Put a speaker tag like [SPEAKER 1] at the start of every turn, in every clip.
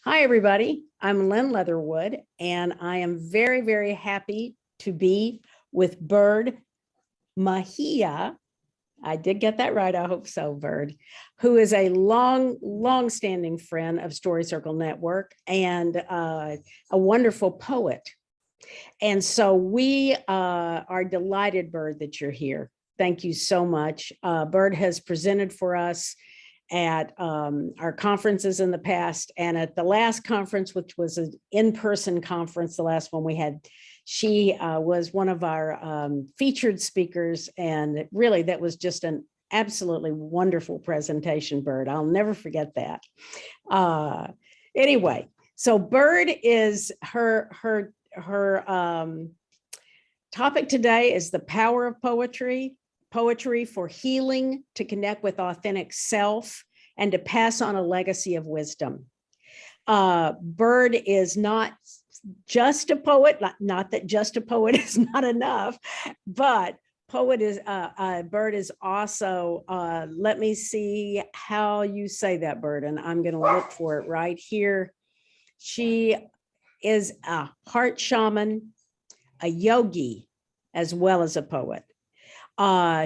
[SPEAKER 1] Hi, everybody. I'm Lynn Leatherwood, and I am very, very happy to be with Bird Mejia. I did get that right. I hope so, Bird, who is a long-standing friend of Story Circle Network and a wonderful poet. And so we are delighted, Bird, that you're here. Thank you so much. Bird has presented for us at our conferences in the past, and at the last conference, which was an in-person conference, the last one we had, she was one of our featured speakers, and really that was just an absolutely wonderful presentation, Bird. I'll never forget that. Anyway, so Bird is her topic today is the power of poetry for healing, to connect with authentic self, and to pass on a legacy of wisdom. Bird is not just a poet, not that just a poet is not enough, but Bird is also, let me see how you say that, Bird, and I'm going to look for it right here. She is a heart shaman, a yogi, as well as a poet.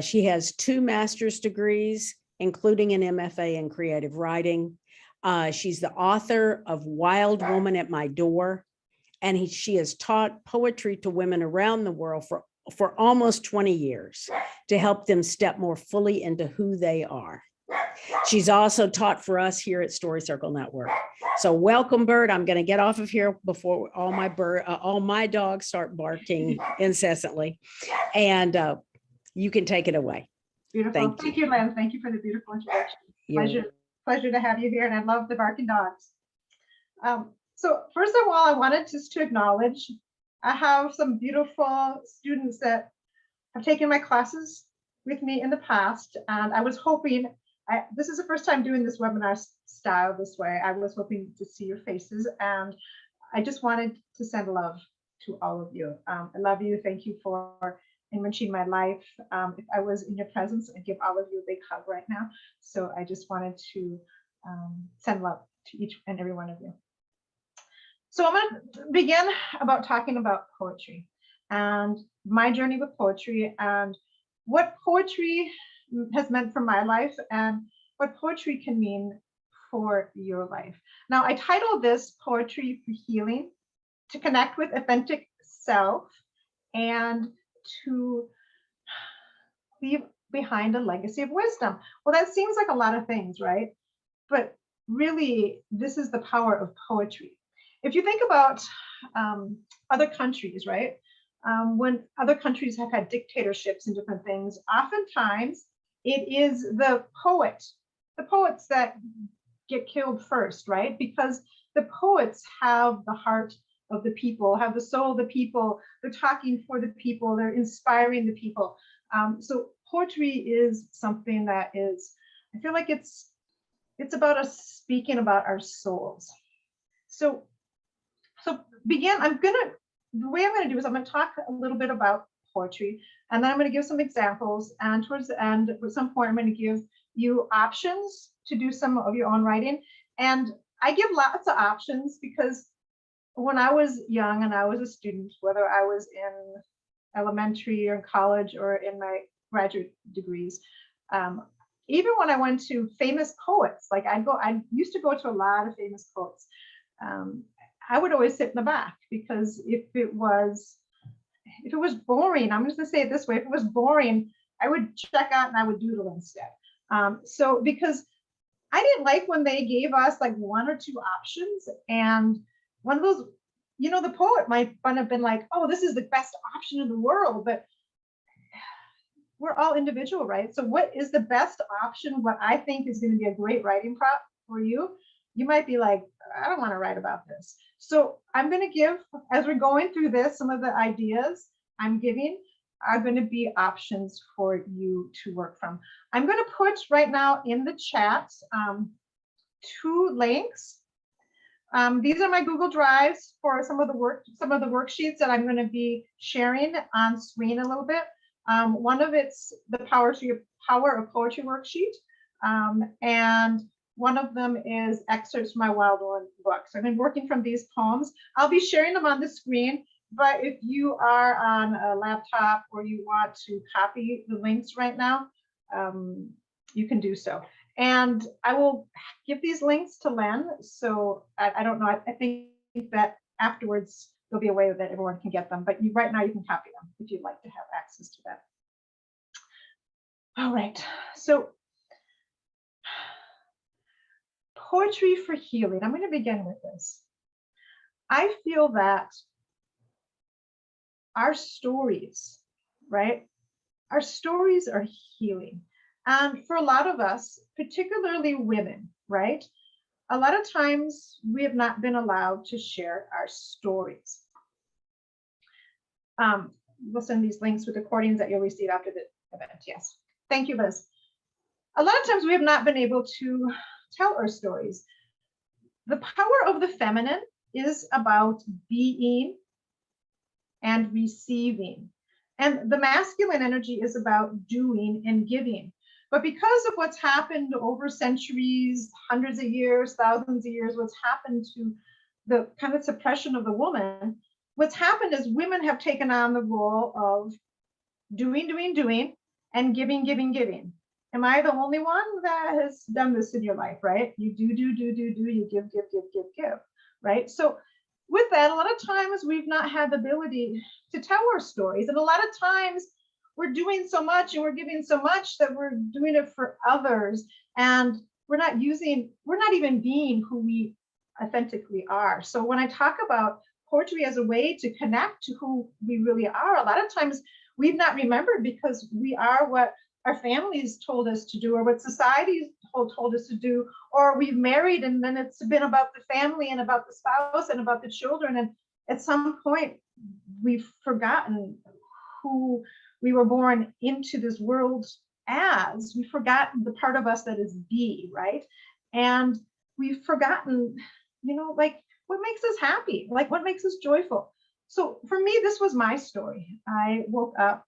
[SPEAKER 1] She has 2 master's degrees, including an MFA in creative writing. She's the author of Wild Woman at My Door, and she has taught poetry to women around the world for almost 20 years to help them step more fully into who they are. She's also taught for us here at Story Circle Network. So welcome, Bird. I'm going to get off of here before all my dogs start barking incessantly, and you can take it away.
[SPEAKER 2] Beautiful. Thank you, Lynn. Thank you for the beautiful introduction. Pleasure to have you here, and I love the barking dogs. So first of all, I wanted just to acknowledge I have some beautiful students that have taken my classes with me in the past, and I was hoping, this is the first time doing this webinar style this way. I was hoping to see your faces, and I just wanted to send love to all of you. I love you. Thank you for enriching my life. If I was in your presence, I'd give all of you a big hug right now. So I just wanted to send love to each and every one of you. So I'm going to begin about talking about poetry and my journey with poetry and what poetry has meant for my life and what poetry can mean for your life. Now, I titled this Poetry for Healing, to connect with authentic self and to leave behind a legacy of wisdom. Well, that seems like a lot of things, right? But really, this is the power of poetry. If you think about other countries, right? When other countries have had dictatorships and different things, oftentimes it is the poets that get killed first, right? Because the poets have the heart of the people, have the soul of the people, they're talking for the people, they're inspiring the people. So poetry is something that is, I feel like it's about us speaking about our souls. So the way I'm gonna do is I'm gonna talk a little bit about poetry, and then I'm gonna give some examples, and towards the end, at some point, I'm gonna give you options to do some of your own writing. And I give lots of options because when I was young and I was a student, whether I was in elementary or in college or in my graduate degrees, even when I went to famous poets, like I used to go to a lot of famous poets. I would always sit in the back because if it was boring, I'm just gonna say it this way, if it was boring, I would check out and I would doodle instead. So because I didn't like when they gave us like 1 or 2 options, and one of those, the poet might have been like, oh, this is the best option in the world, but we're all individual, right? So what is the best option? What I think is going to be a great writing prop for you, you might be like, I don't want to write about this. So I'm going to give, as we're going through this, some of the ideas I'm giving are going to be options for you to work from. I'm going to put right now in the chat 2 links. These are my Google Drives for some of the worksheets that I'm going to be sharing on screen a little bit. One of it's the Power of Poetry worksheet, and One of them is excerpts from my Wild One book. So I've been working from these poems. I'll be sharing them on the screen, but if you are on a laptop or you want to copy the links right now, you can do so. And I will give these links to Len. So I don't know, I think that afterwards there'll be a way that everyone can get them, but right now you can copy them if you'd like to have access to that. All right, so poetry for healing. I'm going to begin with this. I feel that our stories, right? Our stories are healing. And for a lot of us, particularly women, right? A lot of times we have not been allowed to share our stories. We'll send these links with recordings that you'll receive after the event. Yes. Thank you, Liz. A lot of times we have not been able to tell our stories. The power of the feminine is about being and receiving. And the masculine energy is about doing and giving. But because of what's happened over centuries, hundreds of years, thousands of years, what's happened to the kind of suppression of the woman, what's happened is women have taken on the role of doing, and giving. Am I the only one that has done this in your life, right? You do, you give, right? So with that, a lot of times we've not had the ability to tell our stories. And a lot of times we're doing so much and we're giving so much that we're doing it for others. And we're not even being who we authentically are. So when I talk about poetry as a way to connect to who we really are, a lot of times we've not remembered because we are what our families told us to do, or what society told us to do, or we've married and then it's been about the family and about the spouse and about the children. And at some point we've forgotten who we were born into this world as. We've forgotten the part of us that is be, right? And we've forgotten, like what makes us happy, like what makes us joyful. So for me, this was my story. I woke up,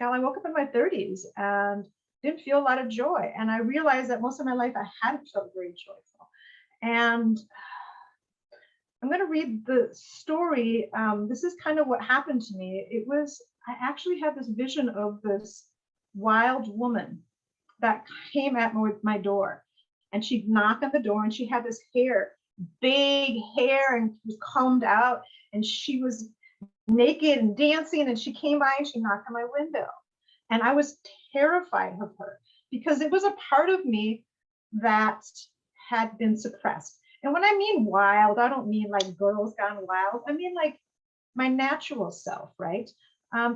[SPEAKER 2] I woke up in my 30s and didn't feel a lot of joy. And I realized that most of my life I hadn't felt very joyful. And I'm going to read the story. This is kind of what happened to me. I actually had this vision of this wild woman that came at my door, and she'd knock on the door, and she had this hair, big hair, and it was combed out, and she was naked and dancing, and she came by and she knocked on my window. And I was terrified of her because it was a part of me that had been suppressed. And when I mean wild, I don't mean like girls gone wild. I mean like my natural self, right?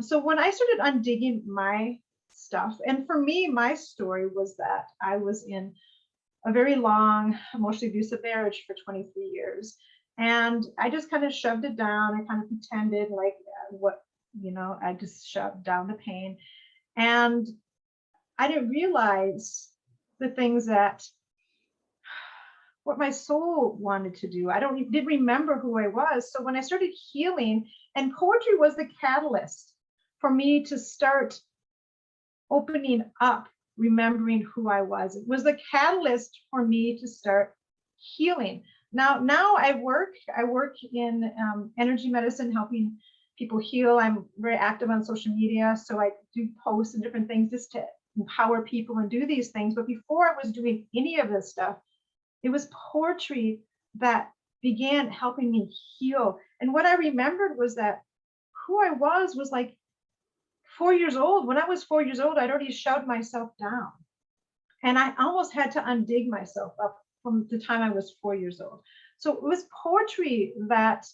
[SPEAKER 2] So when I started undigging my stuff, and for me, my story was that I was in a very long, emotionally abusive marriage for 23 years. And I just kind of shoved it down. I kind of pretended like I just shoved down the pain. And I didn't realize the things what my soul wanted to do. Didn't remember who I was. So when I started healing, and poetry was the catalyst for me to start opening up, remembering who I was. It was the catalyst for me to start healing. Now I work in energy medicine, helping people heal. I'm very active on social media, so I do posts and different things just to empower people and do these things. But before I was doing any of this stuff, it was poetry that began helping me heal. And what I remembered was that who I was like 4 years old. When I was 4 years old, I'd already shoved myself down. And I almost had to undig myself up from the time I was 4 years old. So it was poetry that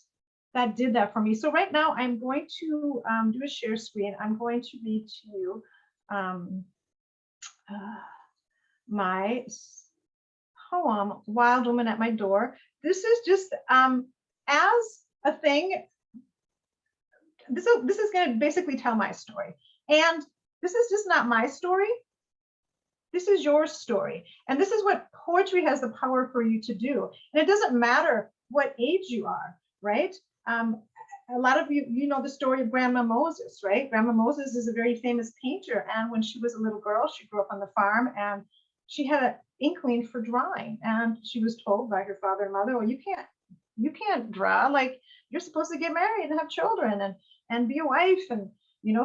[SPEAKER 2] did that for me. So right now I'm going to do a share screen. I'm going to read to you my poem, Wild Woman at My Door. This is just as a thing. This is going to basically tell my story. And this is just not my story. This is your story. And this is what poetry has the power for you to do. And it doesn't matter what age you are, right? A lot of you know the story of Grandma Moses, right? Grandma Moses is a very famous painter. And when she was a little girl, she grew up on the farm, and she had an inkling for drawing, and she was told by her father and mother, well, you can't draw, like you're supposed to get married and have children and be a wife. And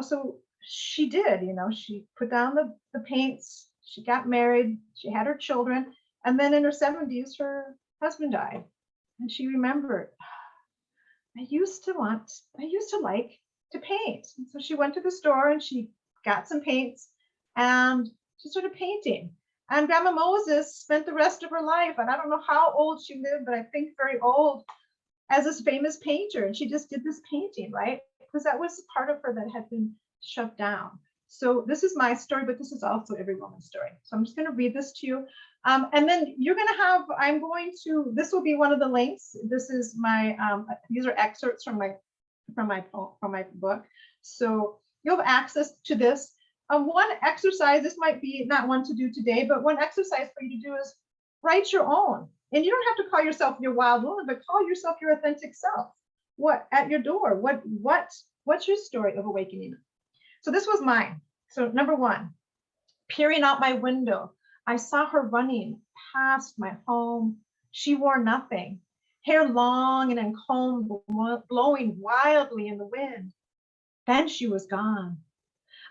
[SPEAKER 2] so she did. She put down the paints, she got married, she had her children, and then in her 70s her husband died. And she remembered, I used to like to paint. And so she went to the store and she got some paints and she started painting. And Grandma Moses spent the rest of her life, and I don't know how old she lived, but I think very old, as this famous painter. And she just did this painting, right? Because that was part of her that had been shut down. So this is my story, but this is also every woman's story. So I'm just going to read this to you. And then you're going to have, this will be one of the links. This is my, these are excerpts from my book. So you'll have access to this. One exercise, this might be not one to do today, but one exercise for you to do is write your own. And you don't have to call yourself your wild woman, but call yourself your authentic self. What at your door? What's your story of awakening? So this was mine. So number one, peering out my window, I saw her running past my home. She wore nothing, hair long and uncombed, blowing wildly in the wind. Then she was gone.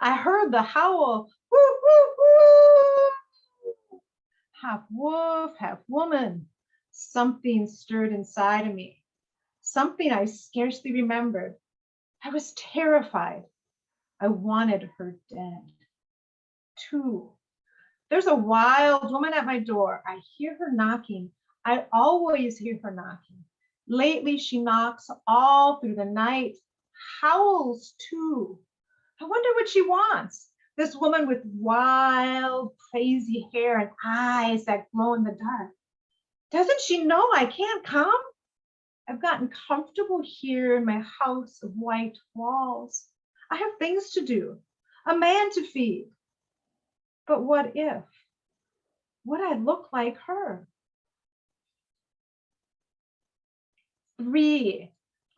[SPEAKER 2] I heard the howl, woo, woo, woo, half wolf, half woman. Something stirred inside of me, something I scarcely remembered. I was terrified. I wanted her dead. 2, there's a wild woman at my door. I hear her knocking. I always hear her knocking. Lately, she knocks all through the night, howls too. I wonder what she wants. This woman with wild, crazy hair and eyes that glow in the dark. Doesn't she know I can't come? I've gotten comfortable here in my house of white walls. I have things to do, a man to feed. But what if? Would I look like her? 3,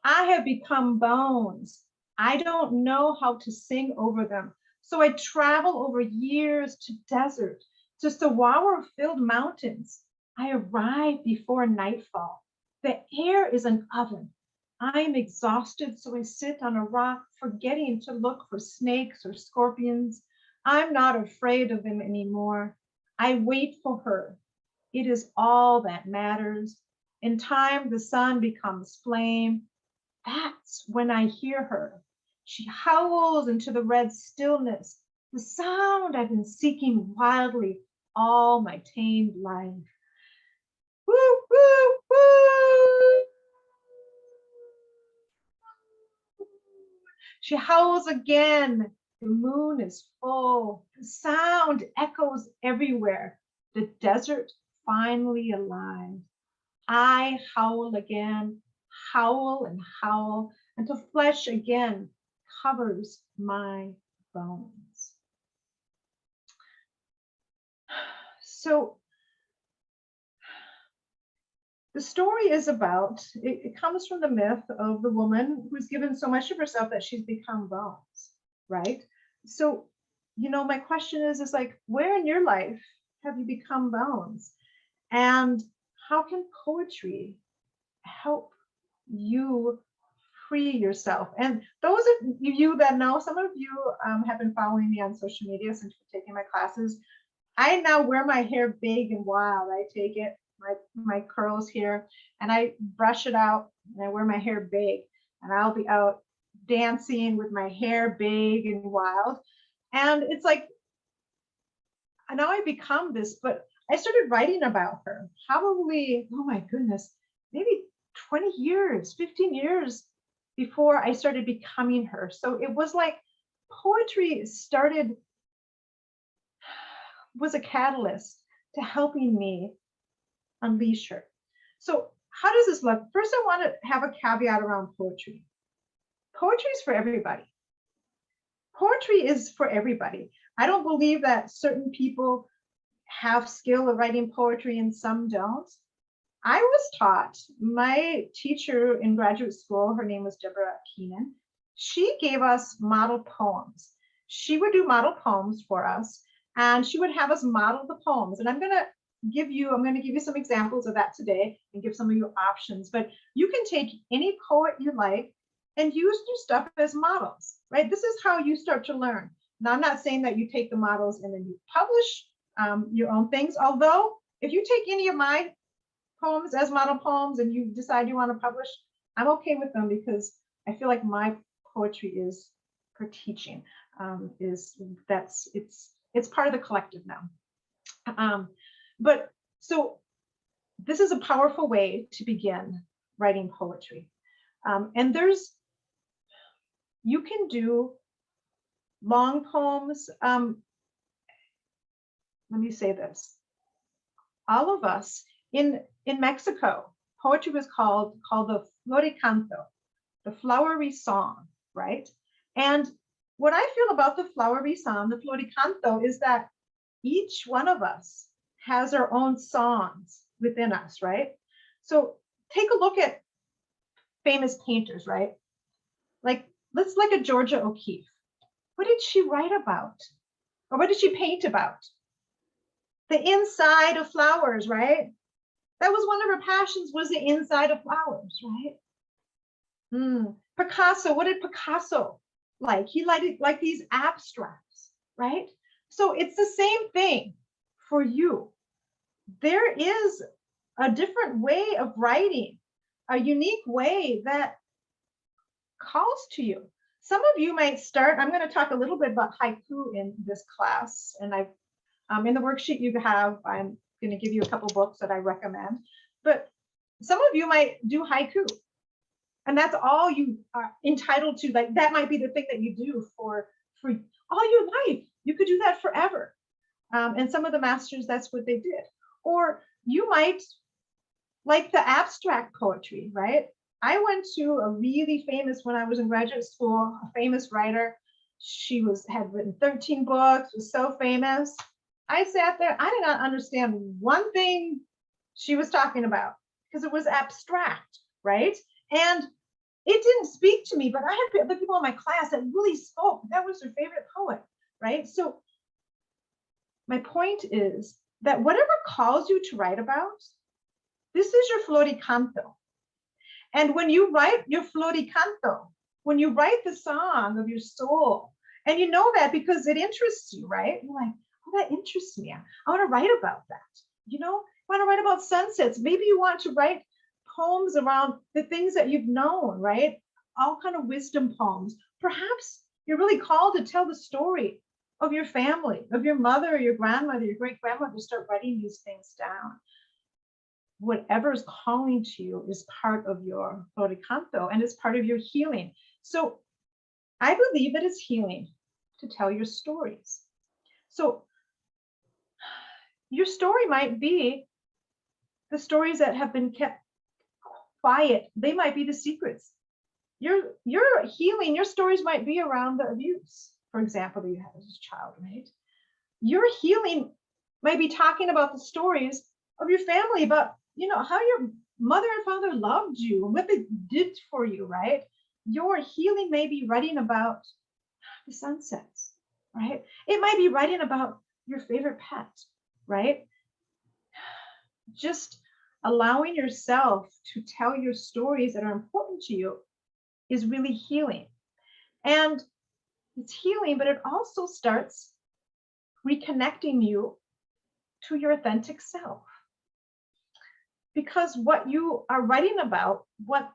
[SPEAKER 2] I have become bones. I don't know how to sing over them. So I travel over years to desert, to saguaro-filled mountains. I arrive before nightfall. The air is an oven. I am exhausted, so I sit on a rock, forgetting to look for snakes or scorpions. I'm not afraid of them anymore. I wait for her. It is all that matters. In time, the sun becomes flame. That's when I hear her. She howls into the red stillness, the sound I've been seeking wildly all my tamed life. Woo, woo, woo! She howls again. The moon is full. The sound echoes everywhere. The desert finally alive. I howl again, howl and howl, until flesh again covers my bones. So the story is about, it comes from the myth of the woman who's given so much of herself that she's become bones, right? So, my question is like, where in your life have you become bones? And how can poetry help you free yourself? And those of you that know, some of you have been following me on social media since you're taking my classes. I now wear my hair big and wild. I take it, my curls here, and I brush it out, and I wear my hair big, and I'll be out dancing with my hair big and wild. And it's like, now I become this, but I started writing about her probably, oh my goodness, maybe 20 years, 15 years before I started becoming her. So it was like poetry was a catalyst to helping me unleash her. So how does this look? First, I want to have a caveat around poetry. Poetry is for everybody. Poetry is for everybody. I don't believe that certain people have skill of writing poetry and some don't. I was taught, my teacher in graduate school, her name was Deborah Keenan, she gave us model poems. She would do model poems for us, and she would have us model the poems. And I'm going to give you some examples of that today and give some of you options. But you can take any poet you like and use your stuff as models, right? This is how you start to learn. Now, I'm not saying that you take the models and then you publish your own things. Although, if you take any of my poems as model poems and you decide you want to publish, I'm okay with them, because I feel like my poetry is for teaching. It's part of the collective now. But so this is a powerful way to begin writing poetry. And you can do long poems. Let me say this. All of us in Mexico, poetry was called the floricanto, the flowery song, right? And what I feel about the flowery song, the floricanto, is that each one of us has our own songs within us, right? So take a look at famous painters, right? Let's look at Georgia O'Keeffe. What did she write about? Or what did she paint about? The inside of flowers, right? That was one of her passions, was the inside of flowers, right? Picasso, what did Picasso like? He liked these abstracts, right? So it's the same thing for you. There is a different way of writing, a unique way that calls to you. Some of you might start, I'm going to talk a little bit about haiku in this class, and in the worksheet you have, I'm going to give you a couple books that I recommend, but some of you might do haiku, and that's all you are entitled to. Like, that might be the thing that you do for all your life. You could do that forever. And some of the masters, that's what they did. Or you might like the abstract poetry, right? I went to a really famous, when I was in graduate school, a famous writer. She had written 13 books, was so famous. I sat there, I did not understand one thing she was talking about, because it was abstract, right? And it didn't speak to me, but I had other people in my class that really spoke. That was their favorite poet, right? So my point is that whatever calls you to write about, this is your floricanto. And when you write your floricanto, when you write the song of your soul, and you know that because it interests you, right? You're like, oh, that interests me. I want to write about that. You know, I want to write about sunsets. Maybe you want to write poems around the things that you've known, right? All kind of wisdom poems. Perhaps you're really called to tell the story of your family, of your mother, or your grandmother, your great grandmother. Start writing these things down. Whatever is calling to you is part of your floricanto, and it's part of your healing. So I believe it is healing to tell your stories. So your story might be the stories that have been kept quiet. They might be the secrets. Your healing, your stories might be around the abuse, for example, that you had as a child, right? Your healing might be talking about the stories of your family, about, you know, how your mother and father loved you and what they did for you, right? Your healing may be writing about the sunsets, right? It might be writing about your favorite pet, right? Just allowing yourself to tell your stories that are important to you is really healing. And it's healing, but it also starts reconnecting you to your authentic self. Because what you are writing about, what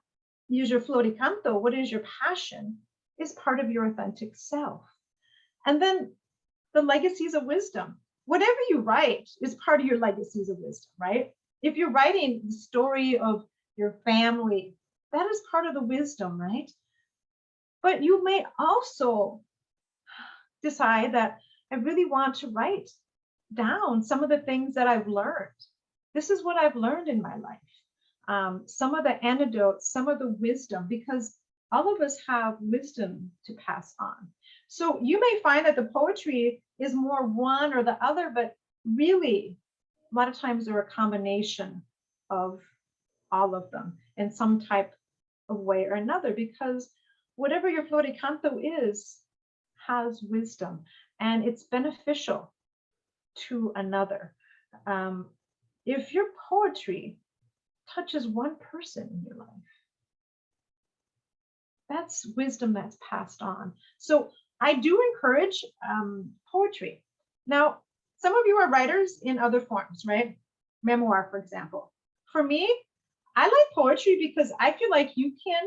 [SPEAKER 2] is your floricanto, what is your passion, is part of your authentic self. And then the legacies of wisdom. Whatever you write is part of your legacies of wisdom, right? If you're writing the story of your family, that is part of the wisdom, right? But you may also decide that I really want to write down some of the things that I've learned. This is what I've learned in my life. Some of the anecdotes, some of the wisdom, because all of us have wisdom to pass on. So you may find that the poetry is more one or the other, but really, a lot of times they're a combination of all of them in some type of way or another, because whatever your floricanto is, has wisdom, and it's beneficial to another. If your poetry touches one person in your life, that's wisdom that's passed on. So I do encourage poetry. Now, some of you are writers in other forms, right? Memoir, for example. For me, I like poetry because I feel like you can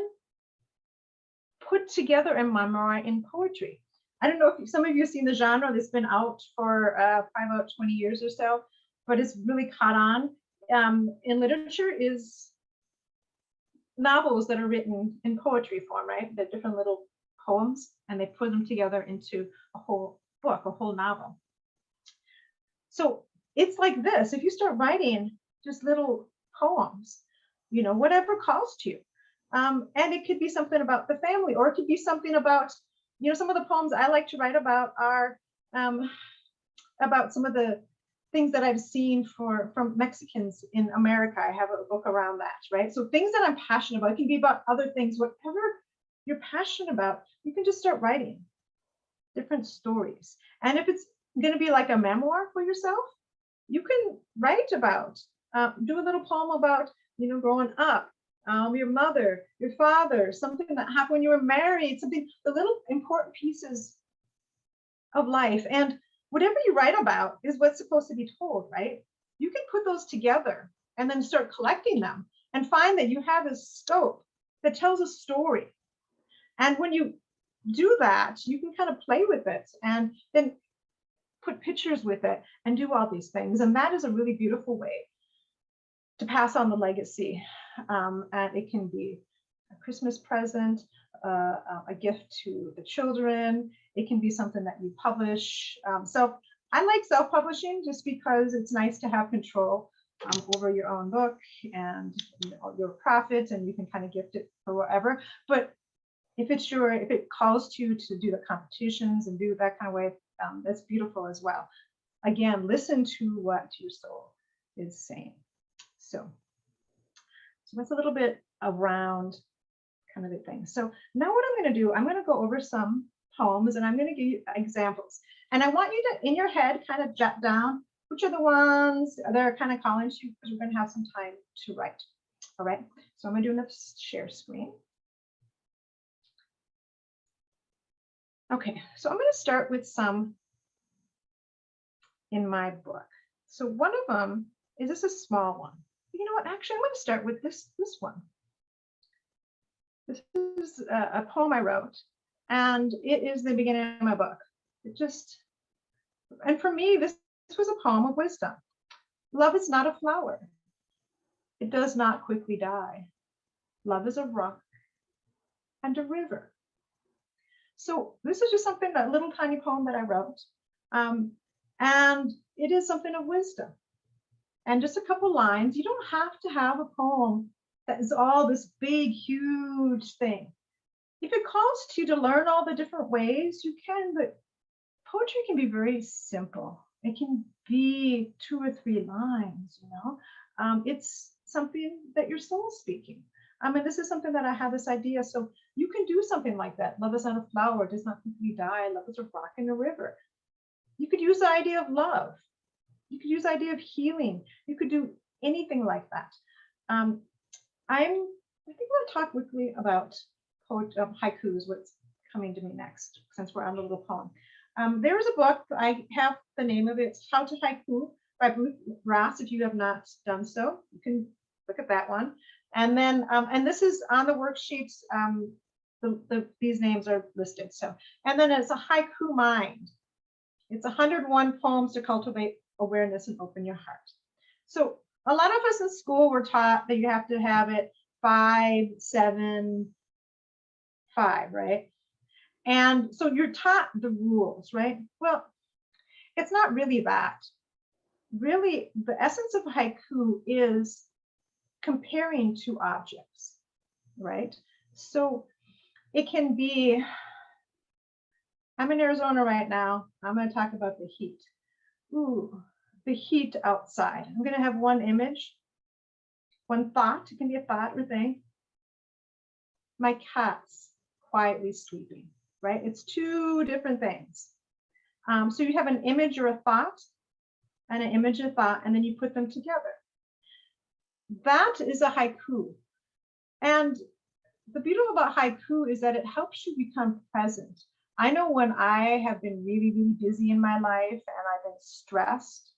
[SPEAKER 2] put together a memoir in poetry. I don't know if some of you have seen the genre that's been out for probably about 20 years or so, but it's really caught on in literature is novels that are written in poetry form, right? They're different little poems and they put them together into a whole book, a whole novel. So it's like this, if you start writing just little poems, you know, whatever calls to you. And it could be something about the family, or it could be something about, you know, some of the poems I like to write about are about some of the things that I've seen from Mexicans in America. I have a book around that, right? So things that I'm passionate about, it can be about other things, whatever you're passionate about, you can just start writing different stories. And if it's going to be like a memoir for yourself, you can write about, do a little poem about, you know, growing up, your mother, your father, something that happened when you were married, something, the little important pieces of life. And whatever you write about is what's supposed to be told, right? You can put those together and then start collecting them and find that you have a scope that tells a story. And when you do that, you can kind of play with it and then put pictures with it and do all these things. And that is a really beautiful way to pass on the legacy. And it can be a Christmas present, a gift to the children. It can be something that you publish. So I like self-publishing just because it's nice to have control over your own book and, you know, your profits, and you can kind of gift it for whatever. But if it calls you to do the competitions and do that kind of way, that's beautiful as well. Again, listen to what your soul is saying. So that's a little bit around kind of the thing. So now what I'm going to do, I'm going to go over some poems and I'm going to give you examples. And I want you to, in your head, kind of jot down which are the ones that are kind of calling to you, because we're going to have some time to write. All right. So I'm going to do a share screen. Okay, so I'm going to start with some in my book. So one of them is just a small one. You know what? Actually, I'm going to start with this one. This is a poem I wrote, and it is the beginning of my book. And for me, this was a poem of wisdom. Love is not a flower. It does not quickly die. Love is a rock and a river. So this is just something, that little tiny poem that I wrote. And it is something of wisdom. And just a couple lines. You don't have to have a poem that is all this big, huge thing. If it calls to you to learn all the different ways, you can, but poetry can be very simple. It can be 2 or 3 lines, you know. It's something that your soul's speaking. And this is something that I had this idea. So you can do something like that. Love is not a flower, does not quickly die. Love is a rock in a river. You could use the idea of love. You could use the idea of healing. You could do anything like that. I think I'm going to talk quickly about haikus, what's coming to me next, since we're on the little poem. There is a book, I have the name of it, it's How to Haiku by Bruce Ross. If you have not done so, you can look at that one. And then, and this is on the worksheets, these names are listed. So, and then it's a haiku mind. It's 101 poems to cultivate awareness and open your heart. So a lot of us in school were taught that you have to have it 5, 7, 5, right? And so you're taught the rules, right? Well, it's not really that. Really, the essence of haiku is comparing two objects, right? So it can be, I'm in Arizona right now. I'm going to talk about the heat. Ooh, the heat outside. I'm going to have one image, one thought. It can be a thought or thing. My cat's quietly sleeping, right? It's 2 different things. So you have an image or a thought, and an image of thought, and then you put them together. That is a haiku. And the beauty about haiku is that it helps you become present. I know when I have been really, really busy in my life and I've been stressed,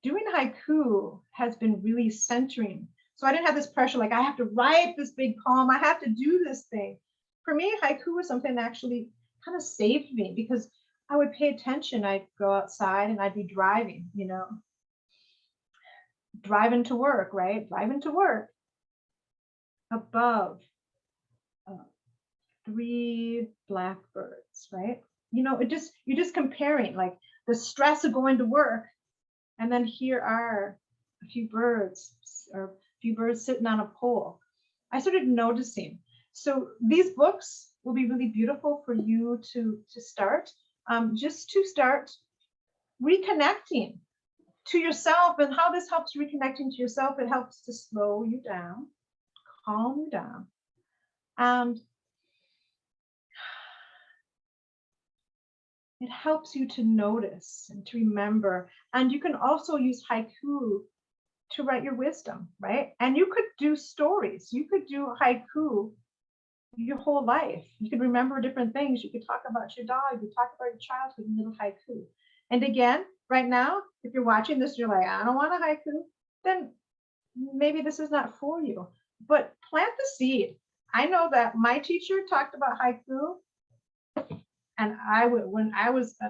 [SPEAKER 2] doing haiku has been really centering. So I didn't have this pressure, like I have to write this big poem, I have to do this thing. For me, haiku was something that actually kind of saved me because I would pay attention. I'd go outside and I'd be driving, driving to work, right? Driving to work. Above 3 blackbirds, right? You're just comparing like the stress of going to work, and then here are a few birds sitting on a pole. I started noticing. So these books will be really beautiful for you to start, just to start reconnecting to yourself. And how this helps reconnecting to yourself, it helps to slow you down, calm you down, and it helps you to notice and to remember. And you can also use haiku to write your wisdom, right? And you could do stories. You could do haiku your whole life. You could remember different things. You could talk about your dog. You could talk about your childhood in little haiku. And again, right now, if you're watching this, you're like, I don't want a haiku, then maybe this is not for you. But plant the seed. I know that my teacher talked about haiku, and when I was, I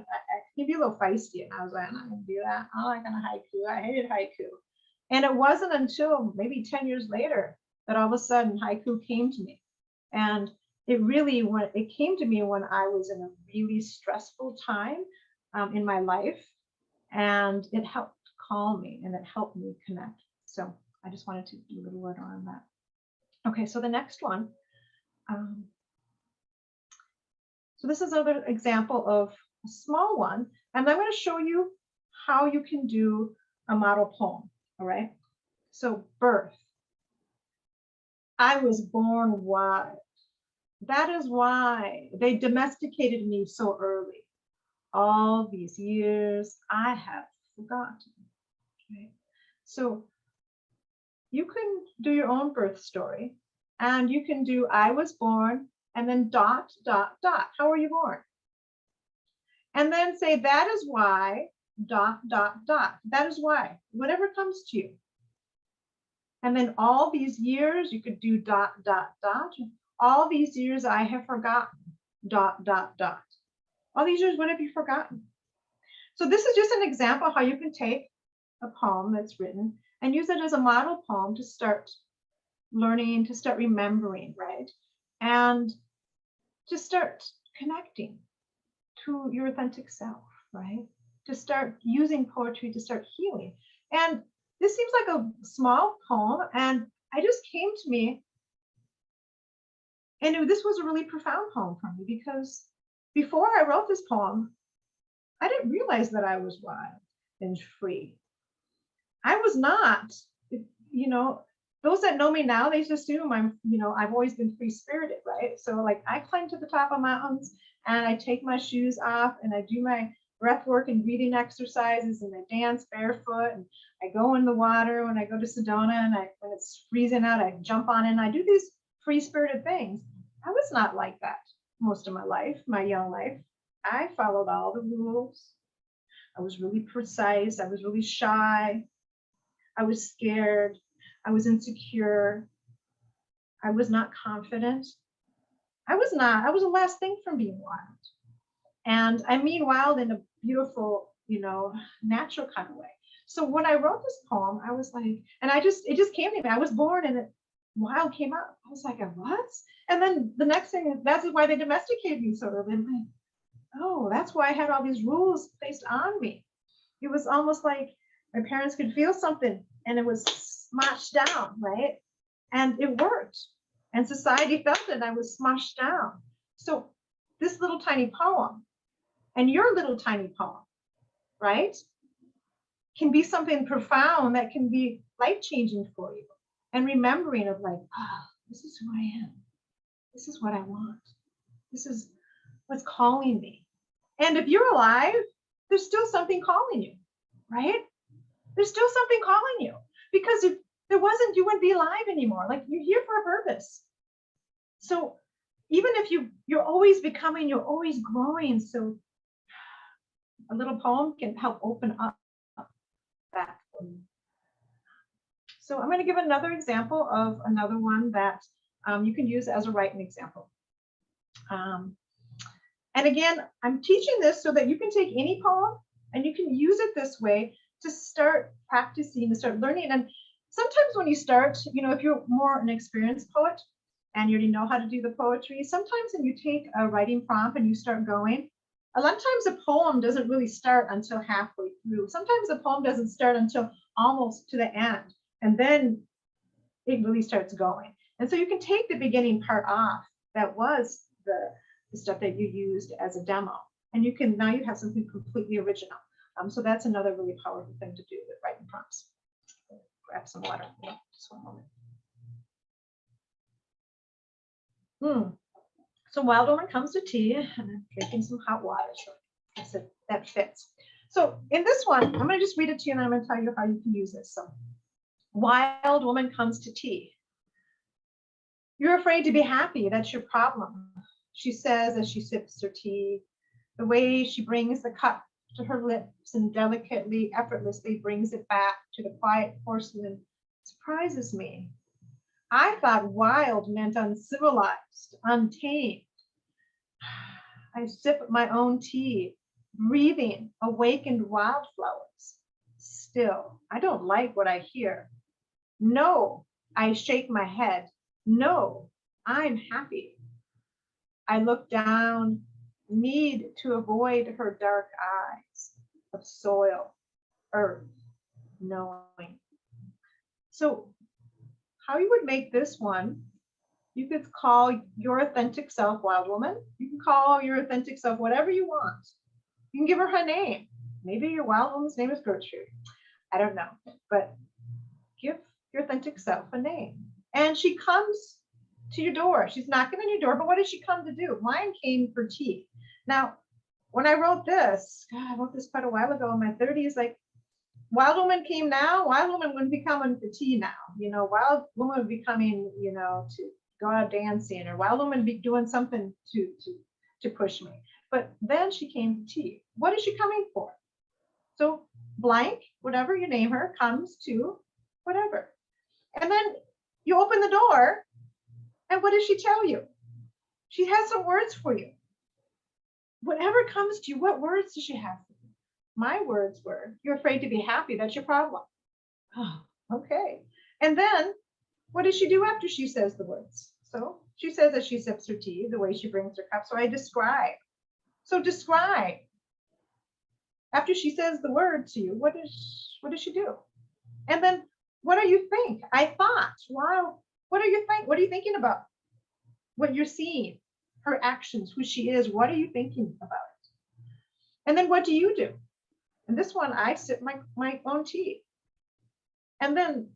[SPEAKER 2] can be a little feisty, and I was like, I'm not gonna do that. I'm not gonna haiku. I hated haiku. And it wasn't until maybe 10 years later that all of a sudden haiku came to me. And it came to me when I was in a really stressful time in my life, and it helped calm me and it helped me connect. So I just wanted to do a little word on that. Okay, so the next one. So this is another example of a small one, and I'm going to show you how you can do a model poem. All right. So birth. I was born wild. That is why they domesticated me so early. All these years I have forgotten. Okay. So you can do your own birth story, and you can do I was born and then dot, dot, dot. How were you born? And then say that is why, dot, dot, dot. That is why, whatever comes to you. And then all these years, you could do dot, dot, dot. All these years I have forgotten, dot, dot, dot. All these years, what have you forgotten? So this is just an example how you can take a poem that's written and use it as a model poem to start learning, to start remembering, right? And to start connecting to your authentic self, right? To start using poetry to start healing. And this seems like a small poem, and it just came to me. And this was a really profound poem for me because before I wrote this poem, I didn't realize that I was wild and free. I was not, those that know me now, they just assume I've always been free spirited, right? So like I climb to the top of mountains and I take my shoes off and I do my breath work and breathing exercises and I dance barefoot and I go in the water when I go to Sedona and when it's freezing out, I jump on it and I do these free spirited things. I was not like that most of my life, my young life. I followed all the rules. I was really precise. I was really shy. I was scared. I was insecure. I was not confident. I was the last thing from being wild. And I mean wild in a beautiful, natural kind of way. So when I wrote this poem, I was like, and it just came to me. I was born and wild came up. I was like, what? And then the next thing, that's why they domesticated me so early. I'm like, oh, that's why I had all these rules placed on me. It was almost like my parents could feel something and it was smashed down, right? And it worked. And society felt it and I was smashed down. So this little tiny poem and your little tiny poem, right, can be something profound that can be life-changing for you. And remembering of like, this is who I am. This is what I want. This is what's calling me. And if you're alive, there's still something calling you. right? There's still something calling you, because if there wasn't, you wouldn't be alive anymore. Like, you're here for a purpose. So even if you're always becoming, you're always growing. So a little poem can help open up that. So I'm going to give another example of another one that you can use as a writing example. And again, I'm teaching this so that you can take any poem and you can use it this way to start practicing, to start learning. And sometimes when you start, if you're more an experienced poet and you already know how to do the poetry, sometimes when you take a writing prompt and you start going, a lot of times a poem doesn't really start until halfway through. Sometimes a poem doesn't start until almost to the end, and then it really starts going. And so you can take the beginning part off. That was the stuff that you used as a demo, and now you have something completely original. So that's another really powerful thing to do with writing prompts. Grab some water. Just one moment. So Wild Woman comes to tea, and I'm drinking some hot water. So I said that fits. So in this one, I'm going to just read it to you, and I'm going to tell you how you can use this. So Wild Woman comes to tea. You're afraid to be happy. That's your problem, she says as she sips her tea. The way she brings the cup to her lips and delicately, effortlessly brings it back to the quiet porcelain surprises me. I thought wild meant uncivilized, untamed. I sip my own tea, breathing awakened wildflowers. Still, I don't like what I hear. No, I shake my head. No, I'm happy. I look down, need to avoid her dark eyes of soil, earth, knowing. So how you would make this one, you could call your authentic self Wild Woman. You can call your authentic self whatever you want. You can give her name. Maybe your Wild Woman's name is Gertrude. I don't know, but give your authentic self a name. And she comes to your door. She's knocking on your door, but what did she come to do? Mine came for tea. Now, when I wrote this, God, I wrote this quite a while ago in my 30s, like, Wild Woman came now, Wild Woman wouldn't be coming for tea now. Wild Woman would be coming, to go out dancing, or Wild Woman would be doing something to push me. But then she came to tea. What is she coming for? So blank, whatever you name her, comes to whatever. And then you open the door, and what does she tell you? She has some words for you. Whatever comes to you, what words does she have for you? My words were, you're afraid to be happy. That's your problem. Oh, okay. And then what does she do after she says the words? So she says as she sips her tea, the way she brings her cup. So I describe. So describe. After she says the word to you, what does she do? And then what do you think? I thought, wow, what are you thinking about? What you're seeing, her actions, who she is, what are you thinking about it? And then what do you do? And this one, I sip my own tea. And then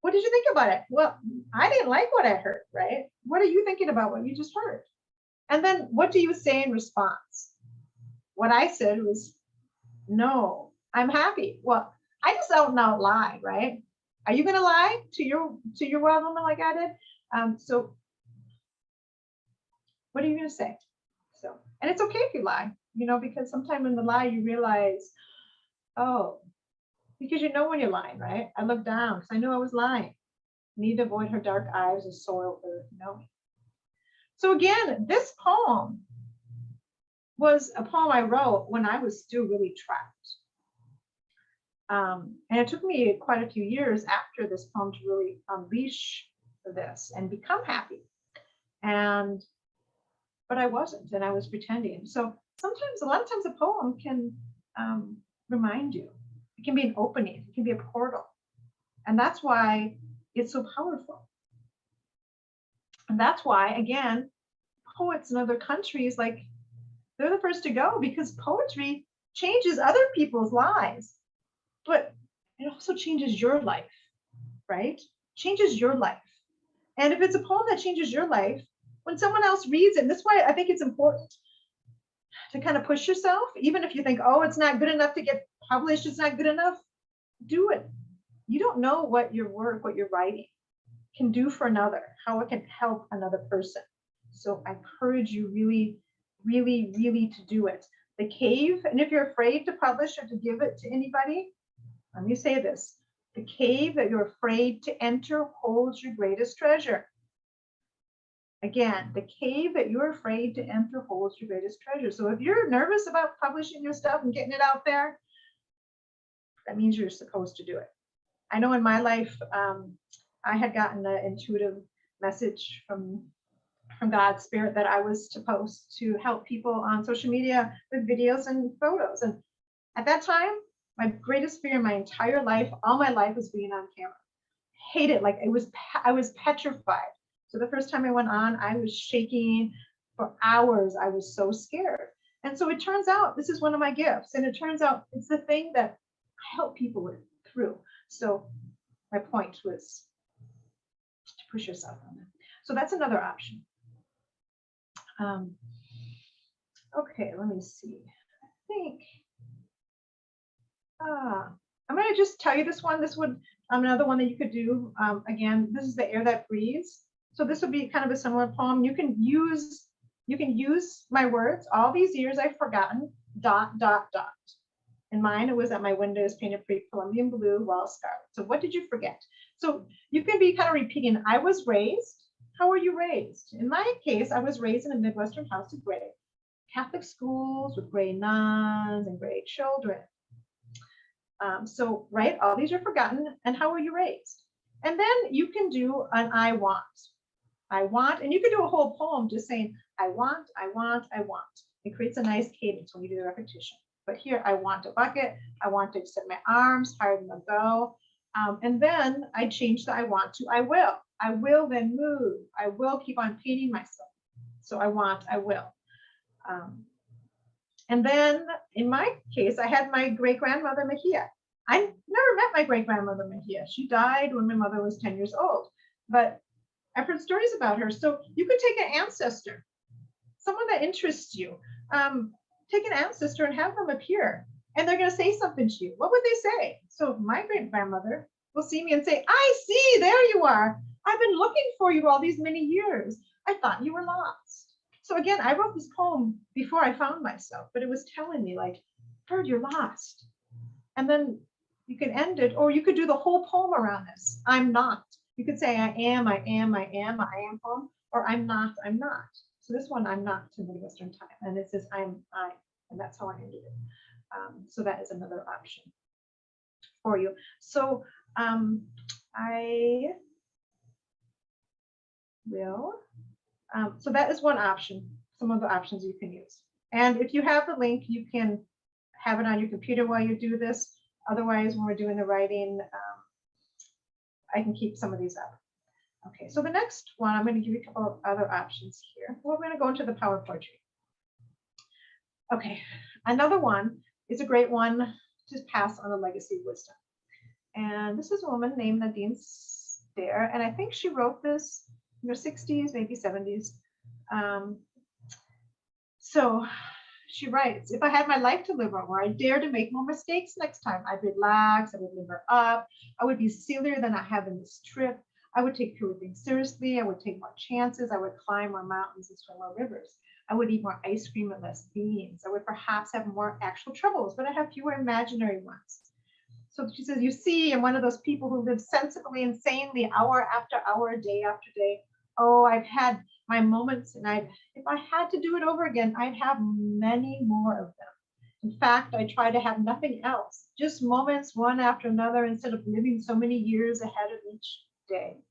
[SPEAKER 2] what did you think about it? Well, I didn't like what I heard, right? What are you thinking about what you just heard? And then what do you say in response? What I said was, no, I'm happy. Well, I just out and out lied, right? Are you gonna lie to your Wild Woman like I did? So what are you gonna say? So, and it's okay if you lie, because sometime in the lie you realize, oh, because you know when you're lying, right? I looked down because I knew I was lying. Need to avoid her dark eyes of soil, earth, knowing. So again, this poem was a poem I wrote when I was still really trapped. And it took me quite a few years after this poem to really unleash this and become happy. But I wasn't, and I was pretending. So a lot of times a poem can remind you. It can be an opening, it can be a portal. And that's why it's so powerful. And that's why, again, poets in other countries, like, they're the first to go, because poetry changes other people's lives, but it also changes your life, right? Changes your life. And if it's a poem that changes your life, when someone else reads it, and that's why I think it's important to kind of push yourself, even if you think, oh, it's not good enough to get published is not good enough, do it. You don't know what your work, what you're writing can do for another, how it can help another person. So I encourage you really, really, really to do it. The cave, and if you're afraid to publish or to give it to anybody, let me say this, the cave that you're afraid to enter holds your greatest treasure. Again, the cave that you're afraid to enter holds your greatest treasure. So if you're nervous about publishing your stuff and getting it out there, that means you're supposed to do it. I know in my life, I had gotten an intuitive message from God's spirit that I was supposed to help people on social media with videos and photos. And at that time, my greatest fear in my entire life, all my life, was being on camera. Hate it. Like I was petrified. So the first time I went on, I was shaking for hours. I was so scared. And so it turns out this is one of my gifts. And it turns out it's the thing that I help people with through. So my point was to push yourself on that. So that's another option. Okay, let me see. I think I'm going to just tell you this one. This would another one that you could do. Again, this is the air that breathes. So this would be kind of a similar poem. You can use my words. All these years I've forgotten. ... In mine, it was that my window is painted Colombian blue, walls scarlet. So what did you forget? So you can be kind of repeating. I was raised. How were you raised? In my case, I was raised in a Midwestern house of gray Catholic schools with gray nuns and gray children. So, right, all these are forgotten. And how were you raised? And then you can do an I want. I want, and you can do a whole poem just saying, I want, I want, I want. It creates a nice cadence when you do the repetition. But here, I want a bucket. I want to extend my arms higher than the bow. And then I change the I want to I will. I will then move. I will keep on painting myself. So I want, I will. And then in my case, I had my great-grandmother Mejia. I never met my great-grandmother Mejia. She died when my mother was 10 years old. But I've heard stories about her. So you could take an ancestor, someone that interests you. Take an ancestor and have them appear. And they're going to say something to you. What would they say? So my great-grandmother will see me and say, I see, there you are. I've been looking for you all these many years. I thought you were lost. So again, I wrote this poem before I found myself, but it was telling me like, Bird, you're lost. And then you can end it, or you could do the whole poem around this. I'm not. You could say, I am, I am, I am, I am poem, or I'm not, I'm not. So this one, I'm not to Midwestern time. And it says, I, and that's how I ended it. So that is another option for you. So I will, so that is one option, some of the options you can use. And if you have the link, you can have it on your computer while you do this. Otherwise, when we're doing the writing, I can keep some of these up. Okay, so the next one, I'm going to give you a couple of other options here. We're going to go into the power poetry. Okay, another one is a great one to pass on a legacy of wisdom. And this is a woman named Nadine Stair, and I think she wrote this in her 60s, maybe 70s. So she writes, if I had my life to live over, I dare to make more mistakes next time. I'd relax, I would liver up, I would be sillier than I have in this trip. I would take fewer things seriously, I would take more chances, I would climb more mountains and swim more rivers. I would eat more ice cream and less beans. I would perhaps have more actual troubles, but I have fewer imaginary ones. So she says, you see, I'm one of those people who live sensibly and sanely, hour after hour, day after day. Oh, I've had my moments, and if I had to do it over again, I'd have many more of them. In fact, I try to have nothing else, just moments one after another, instead of living so many years ahead of each day.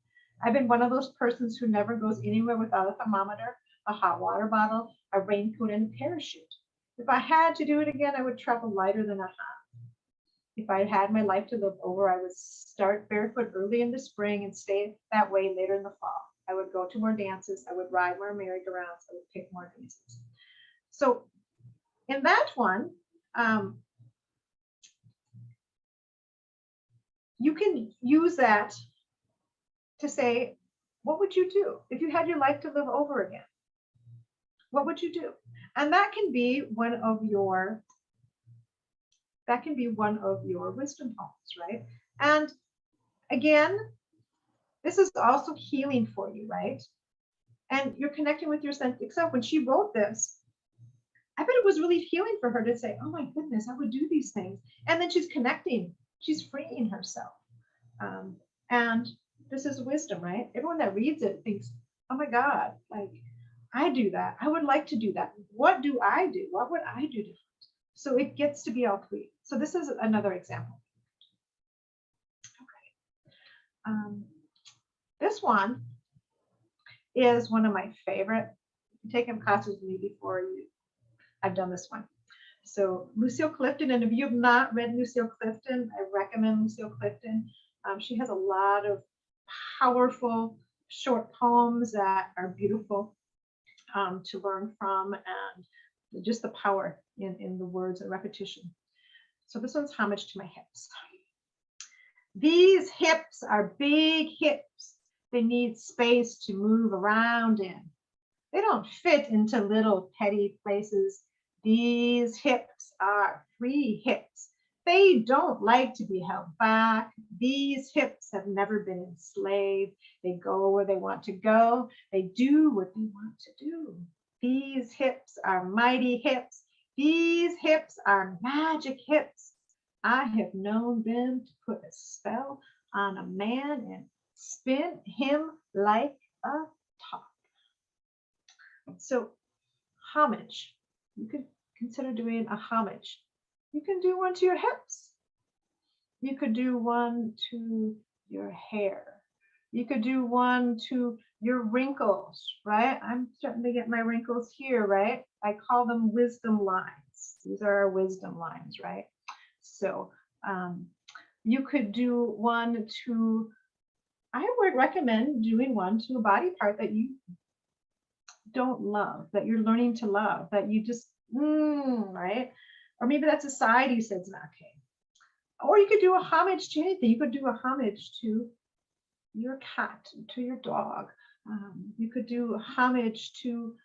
[SPEAKER 2] I've been one of those persons who never goes anywhere without a thermometer, a hot water bottle, a raincoat, and a parachute. If I had to do it again, I would travel lighter than I have. If I had my life to live over, I would start barefoot early in the spring and stay that way later in the fall. I would go to more dances. I would ride more merry-go-rounds. I would pick more daisies. So in that one, you can use that to say, what would you do if you had your life to live over again? What would you do? And that can be one of your that can be one of your wisdom poems, right? And again, this is also healing for you, right? And you're connecting with your authentic self. When she wrote this, I bet it was really healing for her to say, oh my goodness, I would do these things. And then she's connecting, she's freeing herself. And this is wisdom, right? Everyone that reads it thinks, oh my God, like I do that. I would like to do that. What do I do? What would I do different? So it gets to be all three. So this is another example. Okay. This one is one of my favorite. Taken classes with me before, I've done this one. So Lucille Clifton, and if you have not read Lucille Clifton, I recommend Lucille Clifton. She has a lot of powerful short poems that are beautiful to learn from, and just the power in the words and repetition. So this one's Homage to My Hips. These hips are big hips. They need space to move around in. They don't fit into little petty places. These hips are free hips. They don't like to be held back. These hips have never been enslaved. They go where they want to go. They do what they want to do. These hips are mighty hips. These hips are magic hips. I have known them to put a spell on a man and spin him like a top. So homage, you could consider doing a homage. You can do one to your hips. You could do one to your hair. You could do one to your wrinkles, right? I'm starting to get my wrinkles here, right? I call them wisdom lines. These are our wisdom lines, right? So you could do one to, I would recommend doing one to a body part that you don't love, that you're learning to love, that you just, right? Or maybe that society says it's not okay. Or you could do a homage to anything. You could do a homage to your cat, to your dog. You could do a homage to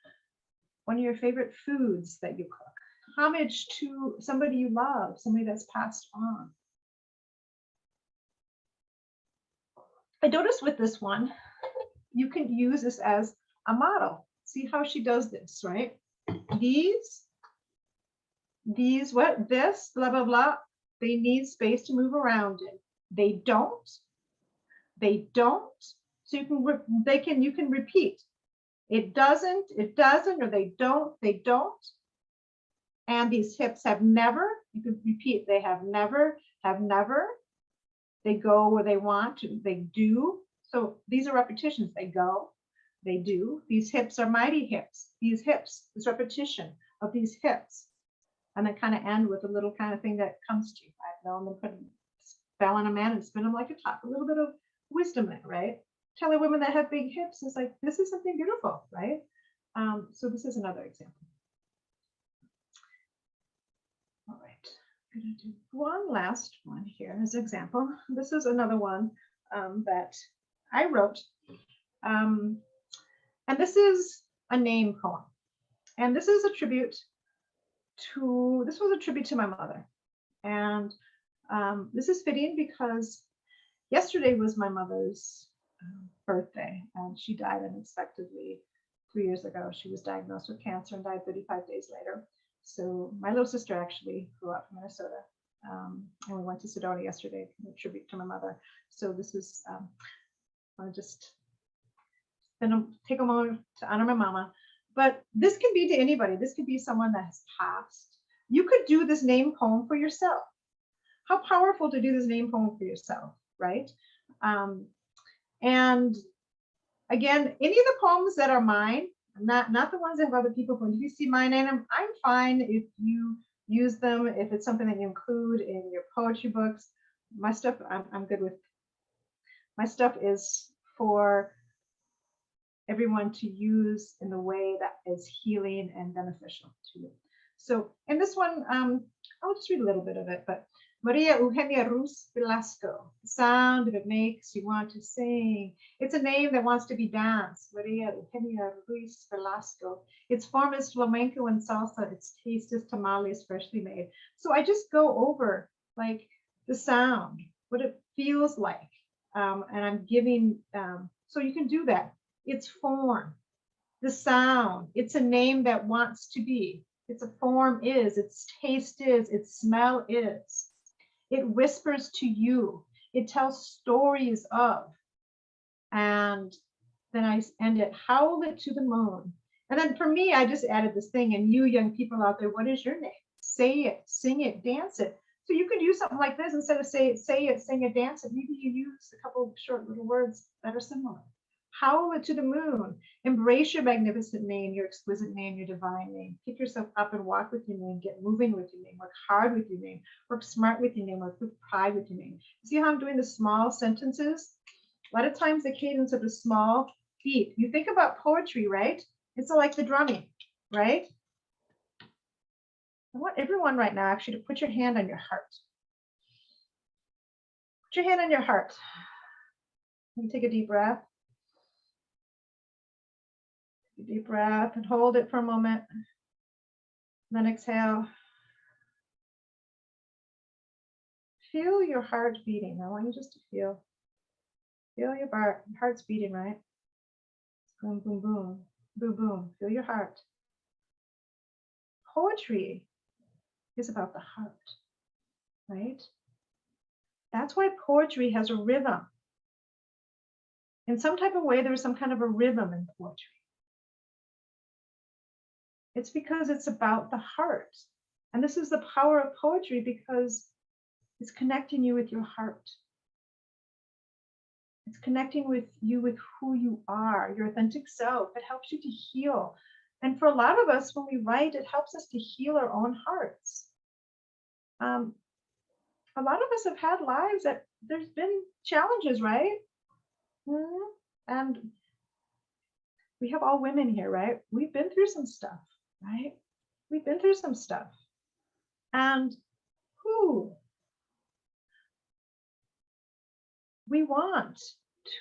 [SPEAKER 2] one of your favorite foods that you cook. Homage to somebody you love, somebody that's passed on. I noticed with this one, you can use this as a model. See how she does this, right? These, what, this, blah, blah, blah, they need space to move around in. They don't. So you can repeat. It doesn't, or they don't. And these hips have never, you could repeat, they have never. They go where they want to, they do. So these are repetitions. They go, they do. These hips are mighty hips. These hips, this repetition of these hips. And then kind of end with a little kind of thing that comes to you. I've known them put a spell on a man and spin them like a top. A little bit of wisdom there, right? Telling women that have big hips is like, this is something beautiful, right? So this is another example. All right, I'm gonna do one last one here as an example. This is another one that I wrote. And this is a name poem. And this is a tribute to, this was a tribute to my mother. And this is fitting because yesterday was my mother's birthday, and she died unexpectedly 3 years ago. She was diagnosed with cancer and died 35 days later. So my little sister actually grew up in Minnesota, and we went to Sedona yesterday in a tribute to my mother. So this is, I want to just take a moment to honor my mama. But this can be to anybody. This could be someone that has passed. You could do this name poem for yourself. How powerful to do this name poem for yourself, right? And again, any of the poems that are mine, not the ones that have other people poems. If you see mine in them, I'm fine if you use them. If it's something that you include in your poetry books, my stuff, I'm good with. My stuff is for everyone to use in the way that is healing and beneficial to you. So in this one, I'll just read a little bit of it, but Maria Eugenia Ruz Velasco. The sound that it makes you want to sing. It's a name that wants to be danced. Maria Eugenia Ruiz Velasco. Its form is flamenco and salsa. Its taste is tamales freshly made. So I just go over like the sound, what it feels like. And I'm giving, so you can do that. Its form, the sound, it's a name that wants to be. Its a form is, its taste is, its smell is. It whispers to you. It tells stories of. And then I end it, howl it to the moon. And then for me, I just added this thing, and you young people out there, what is your name? Say it, sing it, dance it. So you could use something like this instead of say it, sing it, dance it. Maybe you use a couple of short little words that are similar. Howl it to the moon. Embrace your magnificent name, your exquisite name, your divine name. Pick yourself up and walk with your name. Get moving with your name. Work hard with your name. Work smart with your name. Work with pride with your name. See how I'm doing the small sentences? A lot of times the cadence of the small beat. You think about poetry, right? It's like the drumming, right? I want everyone right now actually to put your hand on your heart. Put your hand on your heart. You take a deep breath. Deep breath and hold it for a moment. Then exhale. Feel your heart beating. I want you just to feel your heart's beating, right? Boom, boom, boom, boom, boom. Feel your heart. Poetry is about the heart, right? That's why poetry has a rhythm. In some type of way, there's some kind of a rhythm in poetry. It's because it's about the heart. And this is the power of poetry, because it's connecting you with your heart. It's connecting with you with who you are, your authentic self. It helps you to heal. And for a lot of us, when we write, it helps us to heal our own hearts. A lot of us have had lives that there's been challenges, right? And we have all women here, right? We've been through some stuff, right? We've been through some stuff. And we want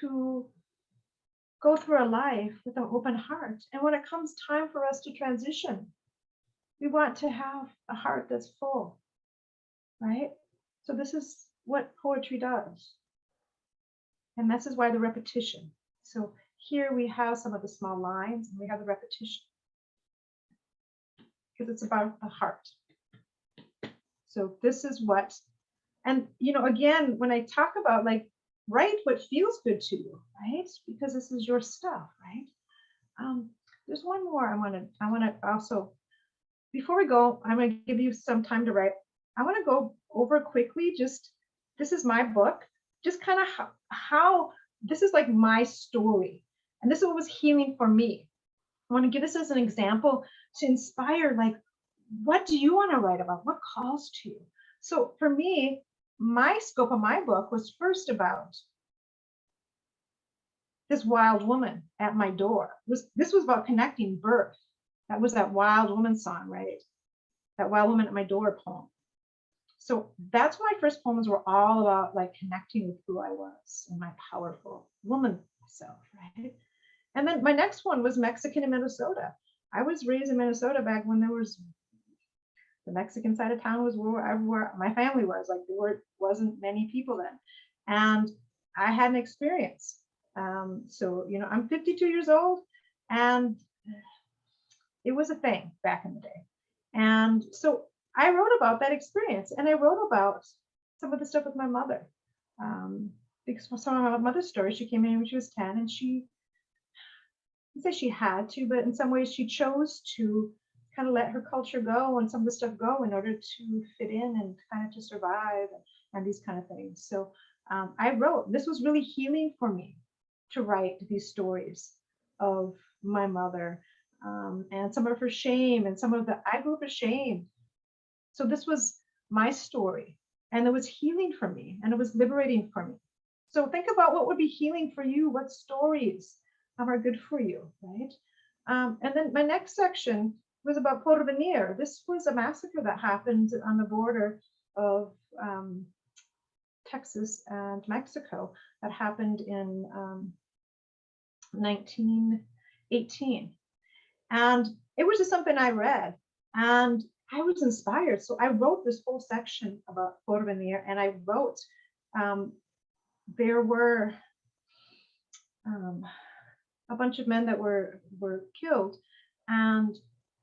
[SPEAKER 2] to go through our life with an open heart. And when it comes time for us to transition, we want to have a heart that's full, right? So this is what poetry does. And this is why the repetition. So here we have some of the small lines, and we have the repetition, because it's about the heart. So this is what, and again, when I talk about like, write what feels good to you, right? Because this is your stuff, right? There's one more I want to also, before we go, I'm going to give you some time to write. I want to go over quickly, this is my book, just kind of how this is like my story. And this is what was healing for me. I want to give this as an example to inspire, like, what do you want to write about? What calls to you? So for me, my scope of my book was first about this wild woman at my door. This was about connecting birth. That was that wild woman song, right? That wild woman at my door poem. So that's why my first poems were all about like connecting with who I was and my powerful woman self, right? And then my next one was Mexican in Minnesota. I was raised in Minnesota back when there was, the Mexican side of town was where my family was. Like wasn't many people then. And I had an experience. So, I'm 52 years old, and it was a thing back in the day. And so I wrote about that experience, and I wrote about some of the stuff with my mother. Because for some of my mother's story, she came in when she was 10, and she, I say she had to, but in some ways she chose to kind of let her culture go and some of the stuff go in order to fit in and kind of to survive and these kind of things. So I wrote, this was really healing for me to write these stories of my mother and some of her shame and I grew up ashamed. So this was my story, and it was healing for me, and it was liberating for me. So think about what would be healing for you, what stories are good for you, right? And then my next section was about Porvenir. This was a massacre that happened on the border of Texas and Mexico that happened in 1918. And it was just something I read, and I was inspired. So I wrote this whole section about Porvenir, and I wrote, there were a bunch of men that were killed, and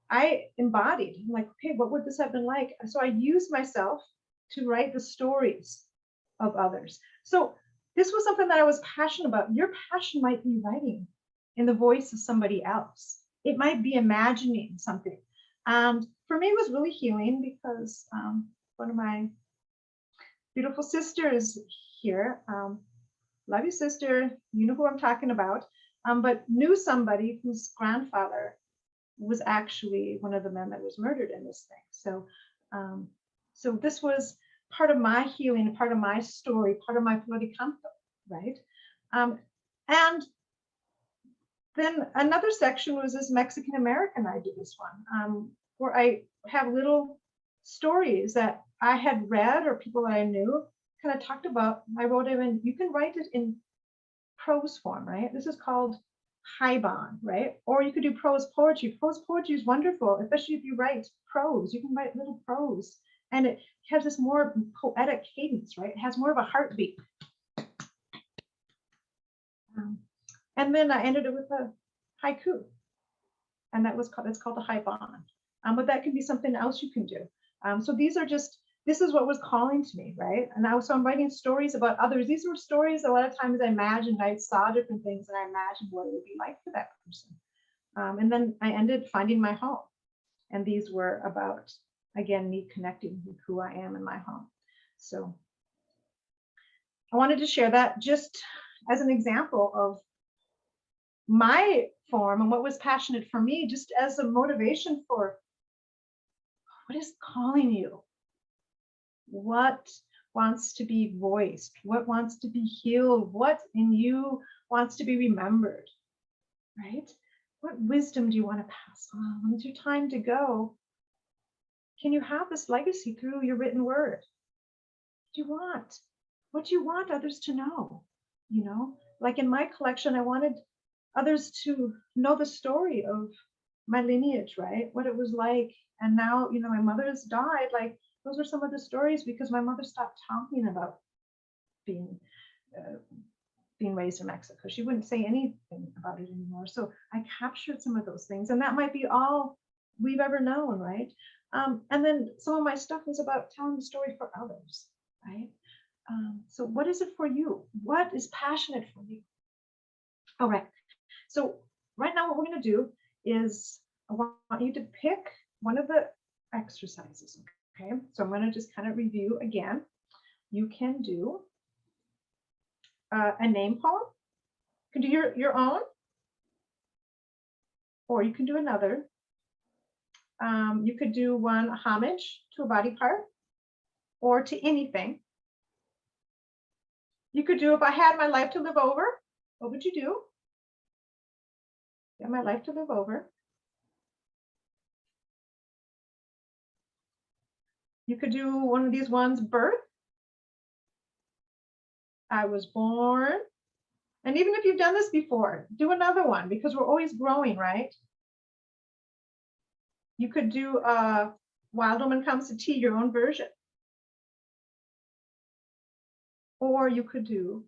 [SPEAKER 2] I embodied, I'm like, okay, what would this have been like? So I used myself to write the stories of others. So this was something that I was passionate about. Your passion might be writing in the voice of somebody else. It might be imagining something. And for me, it was really healing because one of my beautiful sisters here, love you, sister, you know who I'm talking about, but knew somebody whose grandfather was actually one of the men that was murdered in this thing. So, so this was part of my healing, part of my story, part of my pluricanto, right? And then another section was this Mexican American. I did this one where I have little stories that I had read or people that I knew kind of talked about. I wrote it in, you can write it in prose form, right? This is called haibon, right? Or you could do prose poetry. Prose poetry is wonderful, especially if you write prose. You can write little prose, and it has this more poetic cadence, right? It has more of a heartbeat. And then I ended it with a haiku, and that was called, it's called a haibon. But that can be something else you can do. So these are just, this is what was calling to me, right? And now, so I'm writing stories about others. These were stories a lot of times I imagined, I saw different things and I imagined what it would be like for that person. And then I ended finding my home. And these were about, again, me connecting with who I am in my home. So I wanted to share that just as an example of my form and what was passionate for me, just as a motivation for what is calling you. What wants to be voiced? What wants to be healed? What in you wants to be remembered, right? What wisdom do you want to pass on? When it's your time to go, can you have this legacy through your written word? What do you want? What do you want others to know? You know, like in my collection, I wanted others to know the story of my lineage, right? What it was like. And now, you know, my mother has died. Like, those were some of the stories because my mother stopped talking about being raised in Mexico. She wouldn't say anything about it anymore. So I captured some of those things, and that might be all we've ever known, right? And then some of my stuff was about telling the story for others, right? So what is it for you? What is passionate for you? All right. So right now, what we're going to do is I want you to pick one of the exercises. Okay, so I'm going to just kind of review again. You can do a name poem. You can do your own, or you can do another. You could do one homage to a body part or to anything. You could do, if I had my life to live over, what would you do? Get my life to live over. You could do one of these ones, birth. I was born. And even if you've done this before, do another one because we're always growing, right? You could do Wild Woman Comes to Tea, your own version. Or you could do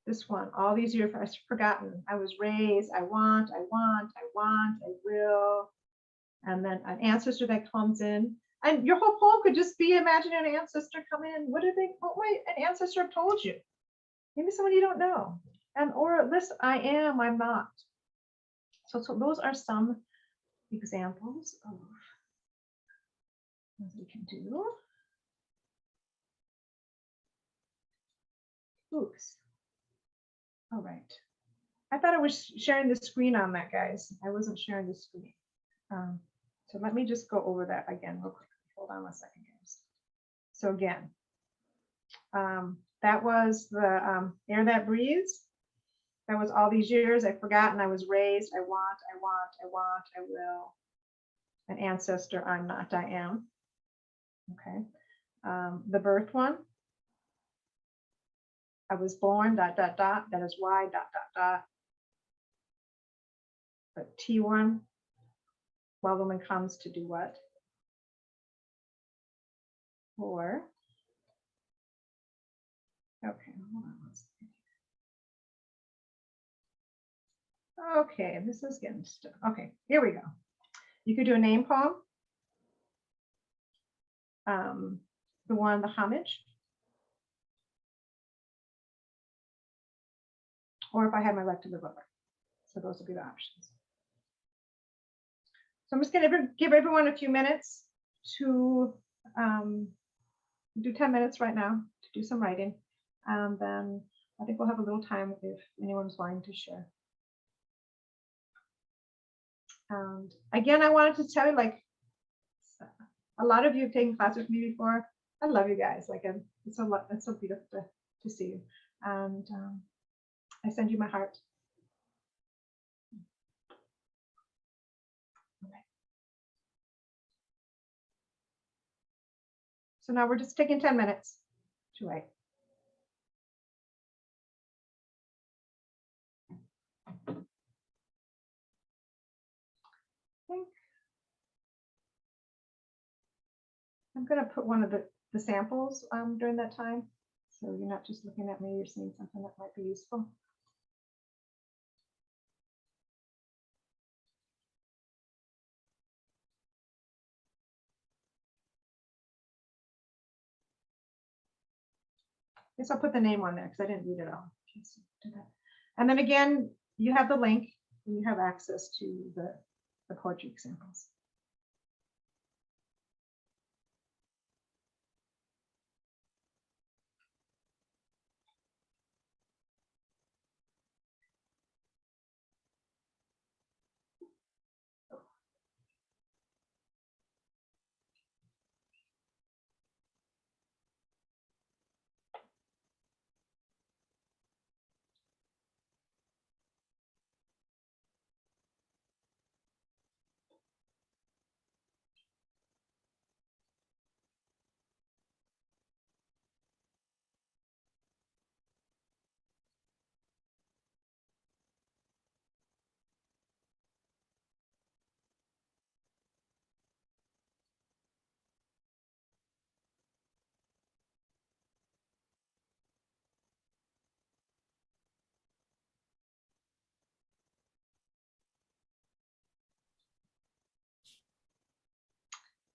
[SPEAKER 2] this one, all these years I've forgotten. I was raised, I want, I will. And then an ancestor that comes in. And your whole poem could just be imagining an ancestor come in. What might an ancestor have told you? Maybe someone you don't know. And or a list, I am, I'm not. So those are some examples of what we can do. Oops. All right. I thought I was sharing the screen on that, guys. I wasn't sharing the screen. So let me just go over that again real quick. Hold on a second, guys. So again, that was the air that breathes. That was all these years I've forgotten. I was raised. I want, I will. An ancestor, I'm not, I am. Okay. The birth one. I was born, dot, dot, dot, that is why, dot, dot, dot. The T1, well, woman comes to do what? Or, okay, hold on one second. Okay, this is getting stuck. Okay, here we go. You could do a name poem. The one, the homage. Or if I had my life to live over. So those would be the options. So I'm just going to give everyone a few minutes to do 10 minutes right now to do some writing. And then I think we'll have a little time if anyone's wanting to share. And again, I wanted to tell you, like, a lot of you have taken classes with me before. I love you guys. Like, it's so beautiful to see you. And I send you my heart. Okay. So now we're just taking 10 minutes to write. I'm going to put one of the samples during that time. So you're not just looking at me, you're seeing something that might be useful. I guess I'll put the name on there because I didn't read it all. And then again, you have the link and you have access to the poetry examples.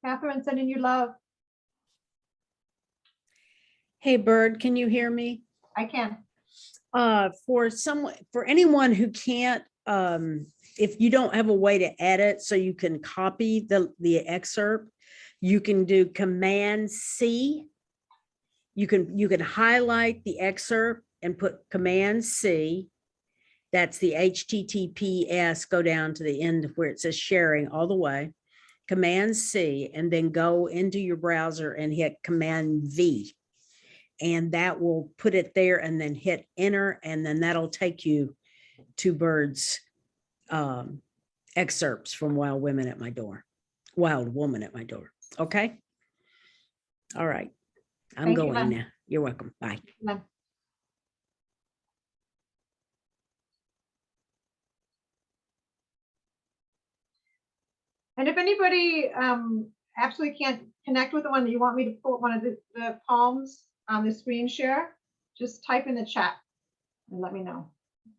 [SPEAKER 2] Catherine, sending you love.
[SPEAKER 1] Hey, Bird, can you hear me?
[SPEAKER 2] I can.
[SPEAKER 1] For anyone who can't, if you don't have a way to edit so you can copy the excerpt, you can do Command C. You can highlight the excerpt and put Command C. That's the HTTPS, go down to the end where it says sharing all the way. Command C, and then go into your browser and hit Command V. And that will put it there, and then hit enter, and then that'll take you to Bird's excerpts from Wild Women at My Door, Wild Woman at My Door. Okay. All right. I'm going now. You're welcome. Bye.
[SPEAKER 2] And if anybody absolutely can't connect with the one that you want me to put one of the poems on the screen share, just type in the chat and let me know.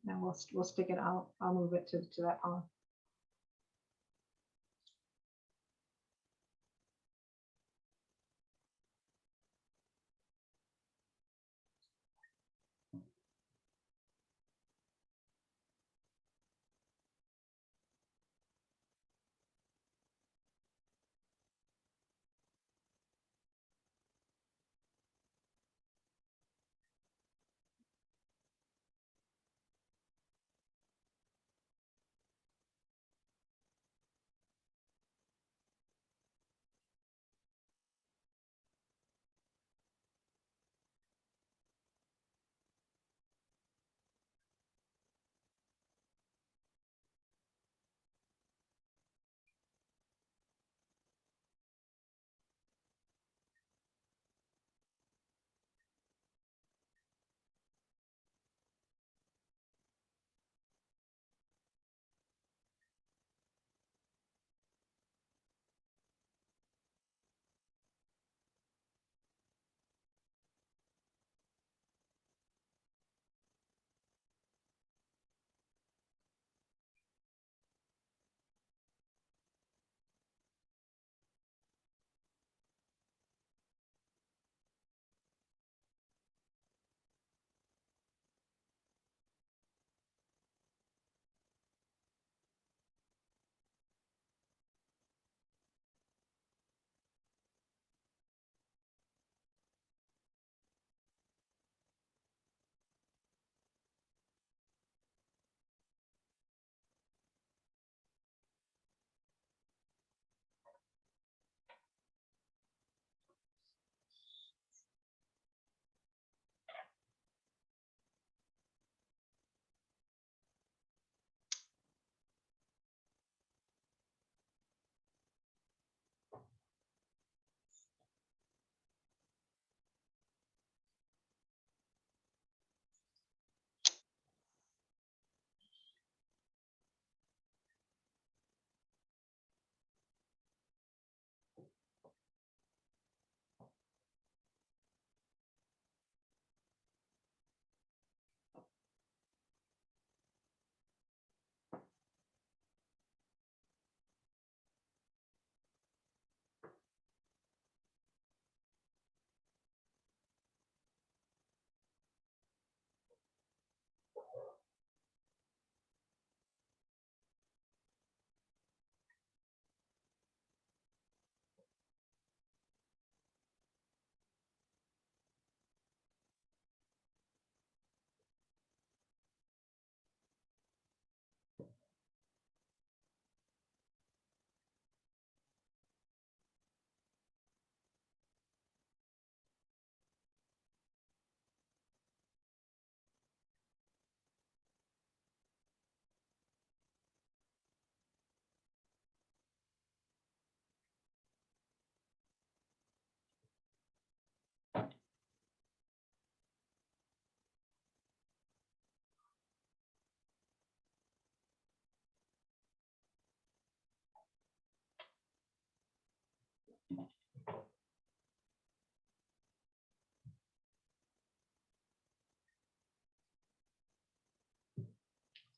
[SPEAKER 2] And we'll stick it out. I'll move it to that poem.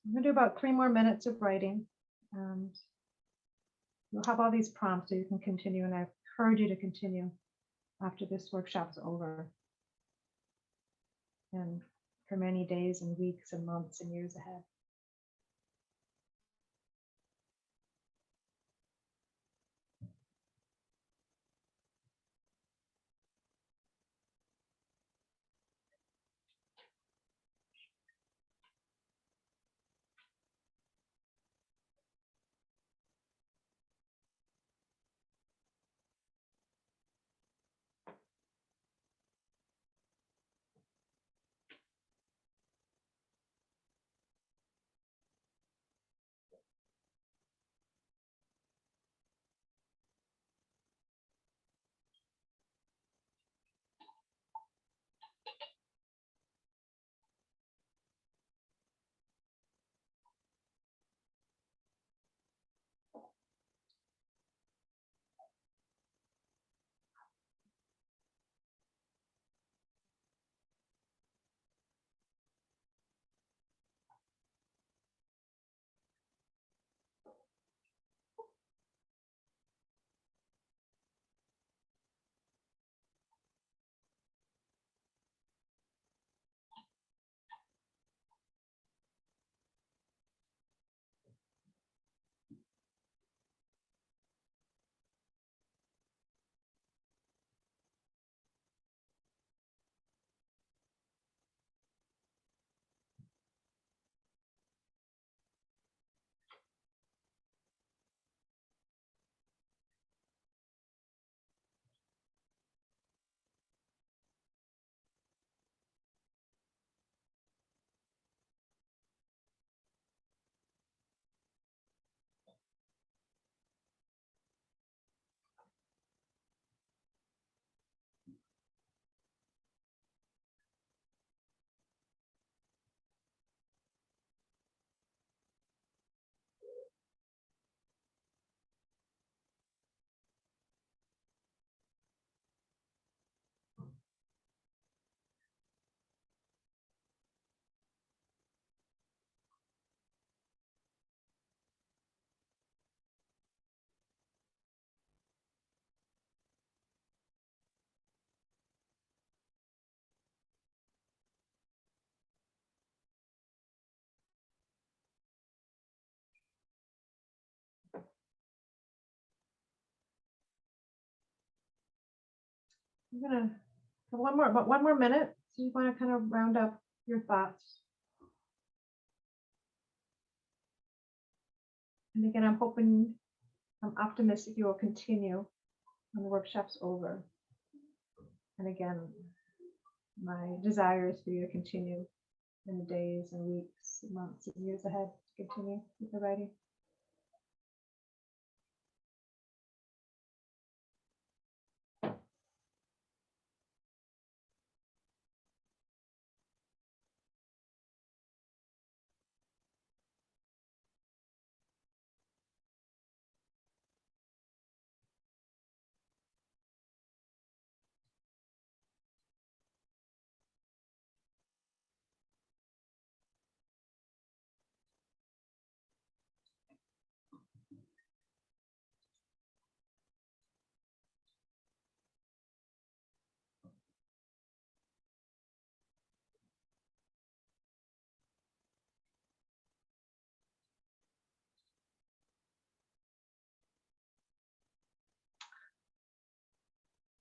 [SPEAKER 2] I'm gonna do about 3 more minutes of writing, and you'll have all these prompts so you can continue, and I encourage you to continue after this workshop's over, and for many days and weeks and months and years ahead. I'm gonna have about 1 more minute. So you want to kind of round up your thoughts. And again, I'm optimistic you will continue when the workshop's over. And again, my desire is for you to continue in the days and weeks, months, and years ahead to continue with the writing.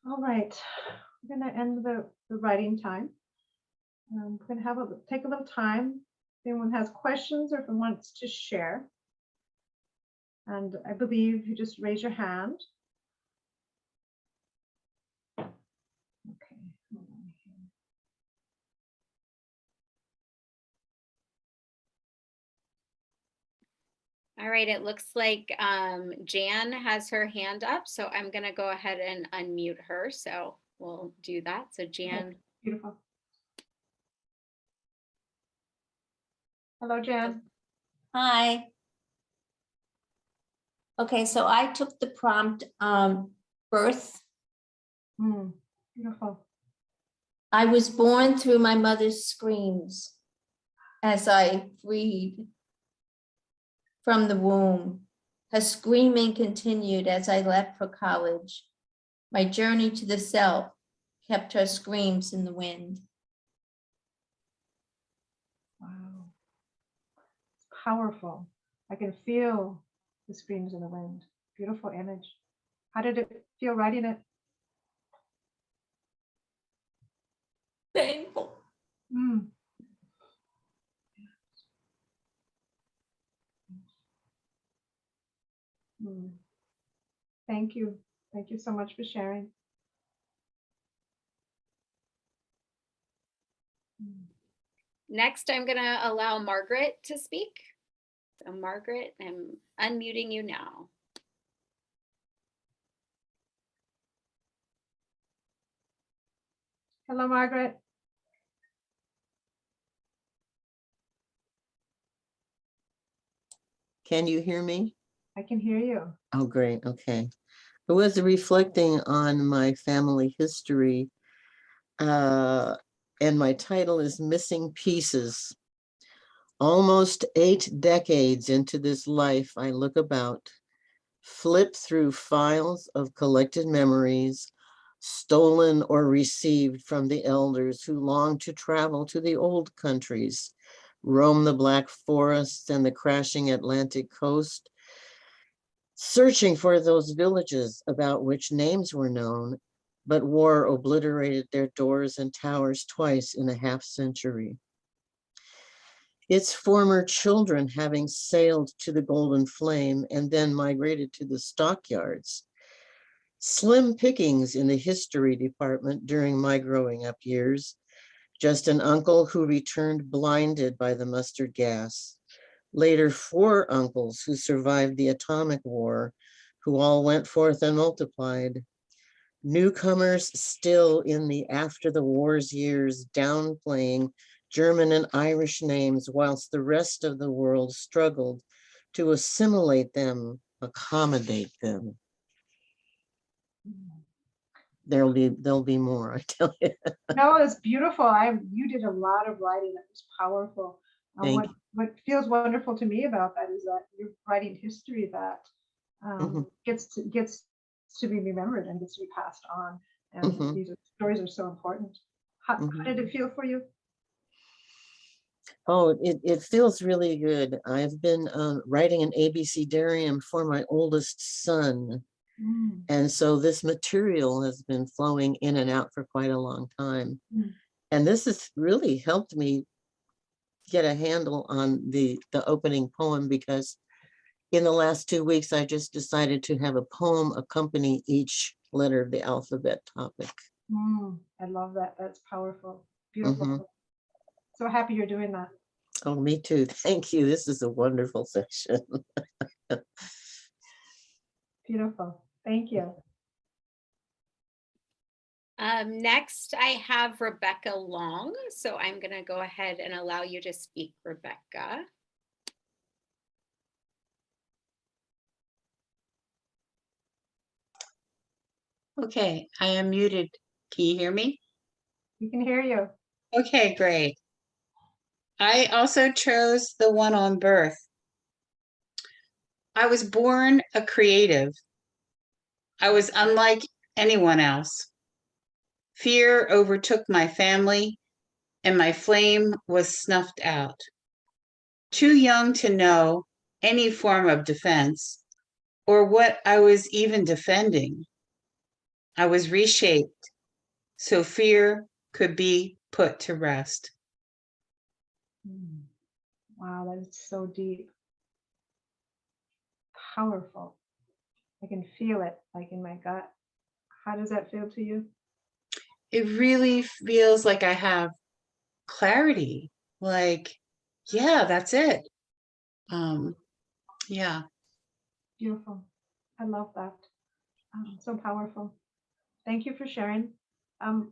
[SPEAKER 2] All right, we're going to end the writing time. We're going to take a little time. If anyone has questions or if anyone wants to share. And I believe you just raise your hand. Okay. Hold on here.
[SPEAKER 3] All right, it looks like Jan has her hand up, so I'm going to go ahead and unmute her. So we'll do that. So Jan.
[SPEAKER 2] Okay, beautiful. Hello, Jan.
[SPEAKER 4] Hi. Okay, so I took the prompt, birth.
[SPEAKER 2] Beautiful.
[SPEAKER 4] I was born through my mother's screams as I freed from the womb. Her screaming continued as I left for college. My journey to the self kept her screams in the wind.
[SPEAKER 2] Wow. Powerful. I can feel the screams in the wind. Beautiful image. How did it feel writing it?
[SPEAKER 4] Painful.
[SPEAKER 2] Mm. Mm. Thank you. Thank you so much for sharing.
[SPEAKER 3] Next, I'm going to allow Margaret to speak. So Margaret, I'm unmuting you now.
[SPEAKER 2] Hello, Margaret.
[SPEAKER 5] Can you hear me?
[SPEAKER 2] I can hear you.
[SPEAKER 5] Oh, great. Okay. I was reflecting on my family history, and my title is Missing Pieces. Almost 8 decades into this life, I look about, flip through files of collected memories, stolen or received from the elders who long to travel to the old countries, roam the Black Forests and the crashing Atlantic coast, searching for those villages about which names were known, but war obliterated their doors and towers twice in a half-century. Its former children having sailed to the Golden Flame and then migrated to the stockyards. Slim pickings in the history department during my growing up years. Just an uncle who returned blinded by the mustard gas. Later, 4 uncles who survived the atomic war, who all went forth and multiplied. Newcomers still in the after the war's years, downplaying German and Irish names, whilst the rest of the world struggled to assimilate them, accommodate them. There'll be more, I tell you.
[SPEAKER 2] No, it's beautiful. You did a lot of writing that was powerful.
[SPEAKER 5] Thank you.
[SPEAKER 2] What feels wonderful to me about that is that you're writing history that gets to be remembered and gets to be passed on. And these stories are so important. How did it feel for you?
[SPEAKER 5] Oh, it feels really good. I've been writing an abecedarium for my oldest son. And so this material has been flowing in and out for quite a long time. And this has really helped me get a handle on the opening poem, because in the last 2 weeks, I just decided to have a poem accompany each letter of the alphabet topic.
[SPEAKER 2] I love that. That's powerful. Beautiful. So happy you're doing that.
[SPEAKER 5] Oh, me too. Thank you. This is a wonderful session.
[SPEAKER 2] Beautiful. Thank you.
[SPEAKER 3] Next, I have Rebecca Long. So I'm going to go ahead and allow you to speak, Rebecca.
[SPEAKER 6] Okay, I am muted. Can you hear me?
[SPEAKER 2] We can hear you.
[SPEAKER 6] Okay, great. I also chose the one on birth. I was born a creative. I was unlike anyone else. Fear overtook my family, and my flame was snuffed out. Too young to know any form of defense or what I was even defending. I was reshaped so fear could be put to rest.
[SPEAKER 2] Wow, that is so deep. Powerful. I can feel it like in my gut. How does that feel to you?
[SPEAKER 6] It really feels like I have clarity. Like, yeah, that's it. Yeah.
[SPEAKER 2] Beautiful. I love that. So powerful. Thank you for sharing. I'm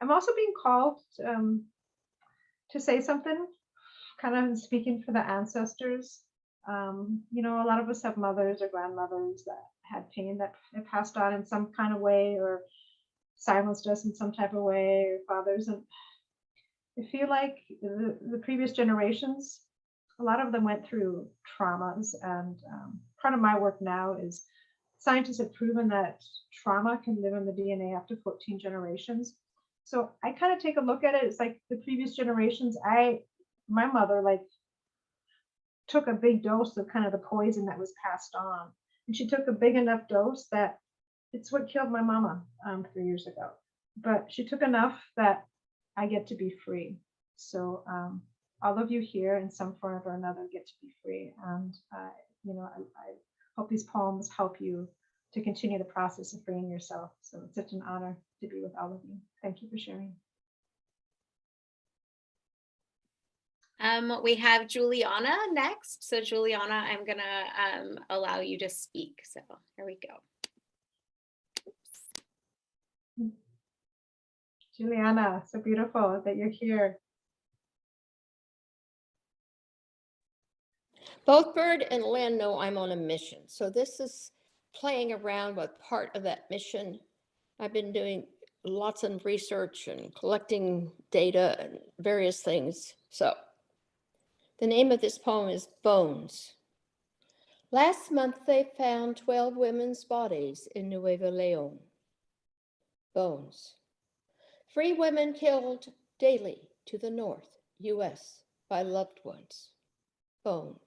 [SPEAKER 2] also being called to say something, kind of speaking for the ancestors. You know, a lot of us have mothers or grandmothers that had pain that it passed on in some kind of way, or silenced us in some type of way, or fathers. And I feel like the previous generations, a lot of them went through traumas. And part of my work now is scientists have proven that trauma can live in the DNA up to 14 generations. So I kind of take a look at it. It's like the previous generations. My mother like took a big dose of kind of the poison that was passed on, and she took a big enough dose that it's what killed my mama 3 years ago. But she took enough that I get to be free. So all of you here in some form or another get to be free. And you know, I hope these poems help you to continue the process of freeing yourself. So it's such an honor to be with all of you. Thank you for sharing.
[SPEAKER 3] We have Juliana next. So Juliana, I'm gonna allow you to speak. So here we go.
[SPEAKER 2] Juliana, so beautiful that you're here.
[SPEAKER 7] Both Bird and Lynn know I'm on a mission. So this is playing around with part of that mission. I've been doing lots of research and collecting data and various things. So the name of this poem is Bones. Last month, they found 12 women's bodies in Nuevo Leon. Bones. 3 women killed daily to the north, US, by loved ones. Bones.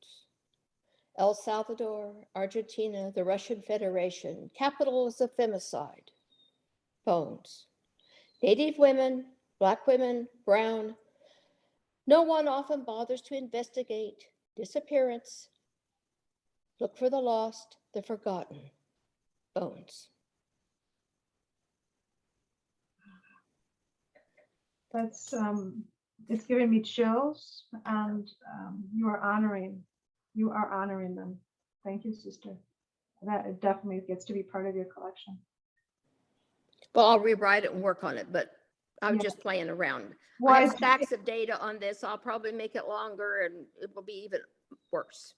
[SPEAKER 7] El Salvador, Argentina, the Russian Federation, capital is of femicide. Bones. Native women, Black women, brown. No one often bothers to investigate disappearance. Look for the lost, the forgotten. Bones.
[SPEAKER 2] That's it's giving me chills, and you are honoring them. Thank you, sister. That it definitely gets to be part of your collection.
[SPEAKER 7] Well, I'll rewrite it and work on it, but I'm
[SPEAKER 2] Yeah.
[SPEAKER 7] just playing around.
[SPEAKER 2] Well,
[SPEAKER 7] I have stacks of data on this. I'll probably make it longer and it will be even worse.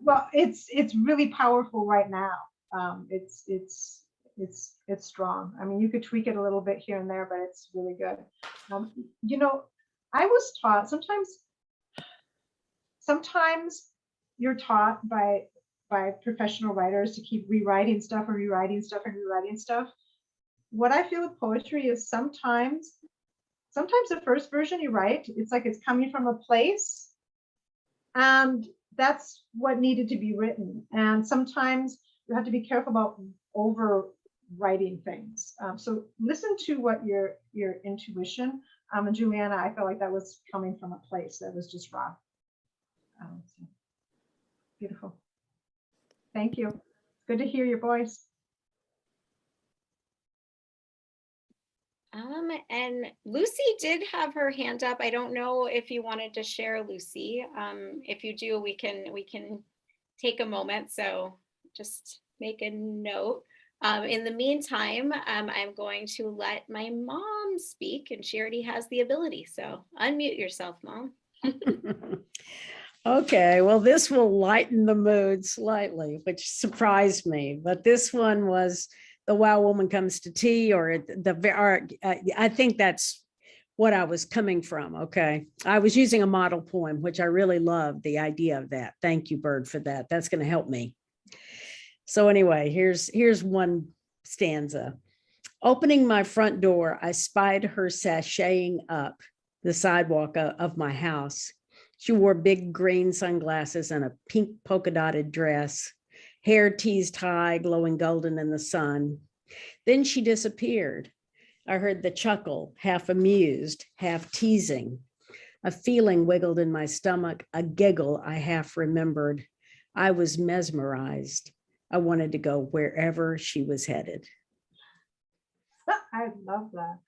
[SPEAKER 2] well, it's really powerful right now. It's strong. I mean, you could tweak it a little bit here and there, but it's really good. You know, I was taught sometimes you're taught by professional writers to keep rewriting stuff and rewriting stuff and rewriting stuff. What I feel with poetry is sometimes the first version you write, it's like it's coming from a place, and that's what needed to be written. And sometimes you have to be careful about overwriting things. So listen to what your intuition. And Juliana, I felt like that was coming from a place that was just raw. So beautiful. Thank you. Good to hear your voice.
[SPEAKER 3] And Lucy did have her hand up. I don't know if you wanted to share, Lucy. If you do, we can take a moment. So just make a note. In the meantime, I'm going to let my mom speak, and she already has the ability. So unmute yourself, Mom.
[SPEAKER 1] Okay, well, this will lighten the mood slightly, which surprised me. But this one was The Wild Woman Comes to Tea, or I think that's what I was coming from. Okay, I was using a model poem, which I really love the idea of that. Thank you, Bird, for that. That's going to help me. So anyway, here's one stanza. Opening my front door, I spied her sashaying up the sidewalk of my house. She wore big green sunglasses and a pink polka dotted dress, hair teased high, glowing golden in the sun. Then she disappeared. I heard the chuckle, half amused, half teasing. A feeling wiggled in my stomach, a giggle I half remembered. I was mesmerized. I wanted to go wherever she was headed.
[SPEAKER 2] I love that.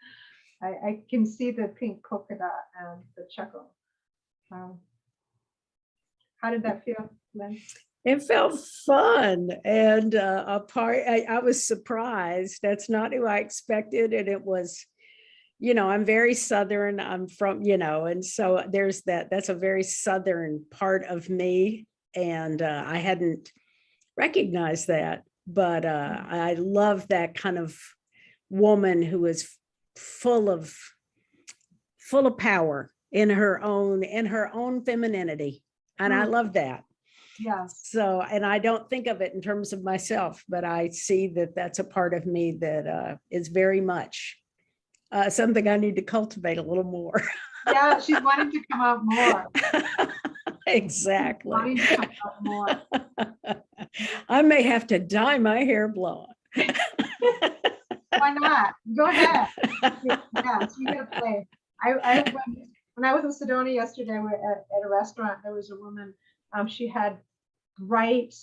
[SPEAKER 2] I can see the pink polka dot and the chuckle. How did that feel, Lynn?
[SPEAKER 1] It felt fun, and I was surprised. That's not who I expected, and it was, I'm very Southern. I'm from, and so there's that's a very Southern part of me, and I hadn't recognized that. but I love that kind of woman who is full of power in her own femininity. And I love that.
[SPEAKER 2] Yes.
[SPEAKER 1] So, and I don't think of it in terms of myself, but I see that that's a part of me that is very much something I need to cultivate a little more.
[SPEAKER 2] Yeah, she's wanting to come out more.
[SPEAKER 1] Exactly.
[SPEAKER 2] Wanting to come out more.
[SPEAKER 1] I may have to dye my hair blonde.
[SPEAKER 2] Why not? Go ahead. Yes, you get to play. When I was in Sedona yesterday, we're at a restaurant, there was a woman, she had bright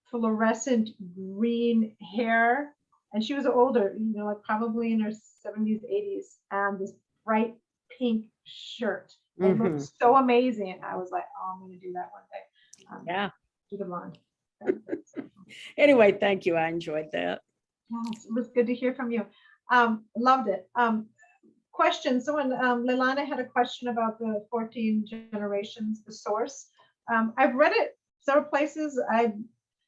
[SPEAKER 2] fluorescent green hair, and she was older, like probably in her 70s, 80s, and this bright pink shirt. It looked so amazing. I was like, oh, I'm going to do that one day.
[SPEAKER 1] Yeah.
[SPEAKER 2] Do the blonde.
[SPEAKER 1] Anyway, thank you. I enjoyed that.
[SPEAKER 2] Yes, it was good to hear from you. Loved it. Question. Someone, Leilani had a question about the 14 generations, the source. I've read it several places.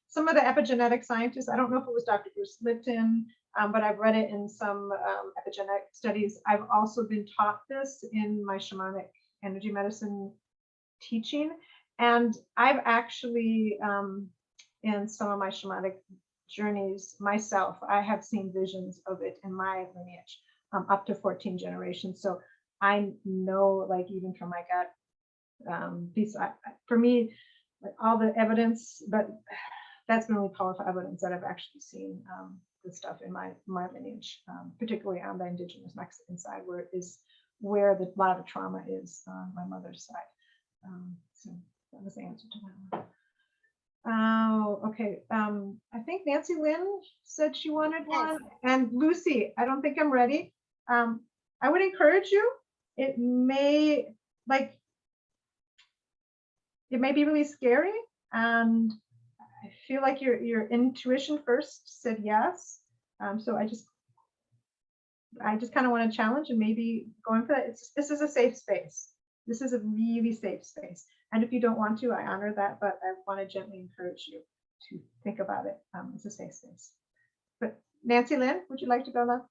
[SPEAKER 2] Some of the epigenetic scientists, I don't know if it was Dr. Bruce Lipton, but I've read it in some epigenetic studies. I've also been taught this in my shamanic energy medicine teaching. And I've actually, in some of my shamanic journeys myself, I have seen visions of it in my lineage, up to 14 generations. So I know, like, even from my gut, for me, like, all the evidence, but that's been really powerful evidence that I've actually seen the stuff in my lineage, particularly on the indigenous Mexican side, where a lot of the trauma is on my mother's side. So that was the answer to that one. Oh, okay. I think Nancy Lynn said she wanted one, and Lucy, I don't think I'm ready. I would encourage you. It may be really scary, and I feel like your intuition first said yes. So I just kind of want to challenge and maybe going for that. This is a safe space. This is a really safe space. And if you don't want to, I honor that, but I want to gently encourage you to think about it. It's a safe space. But Nancy Lynn, would you like to go, love?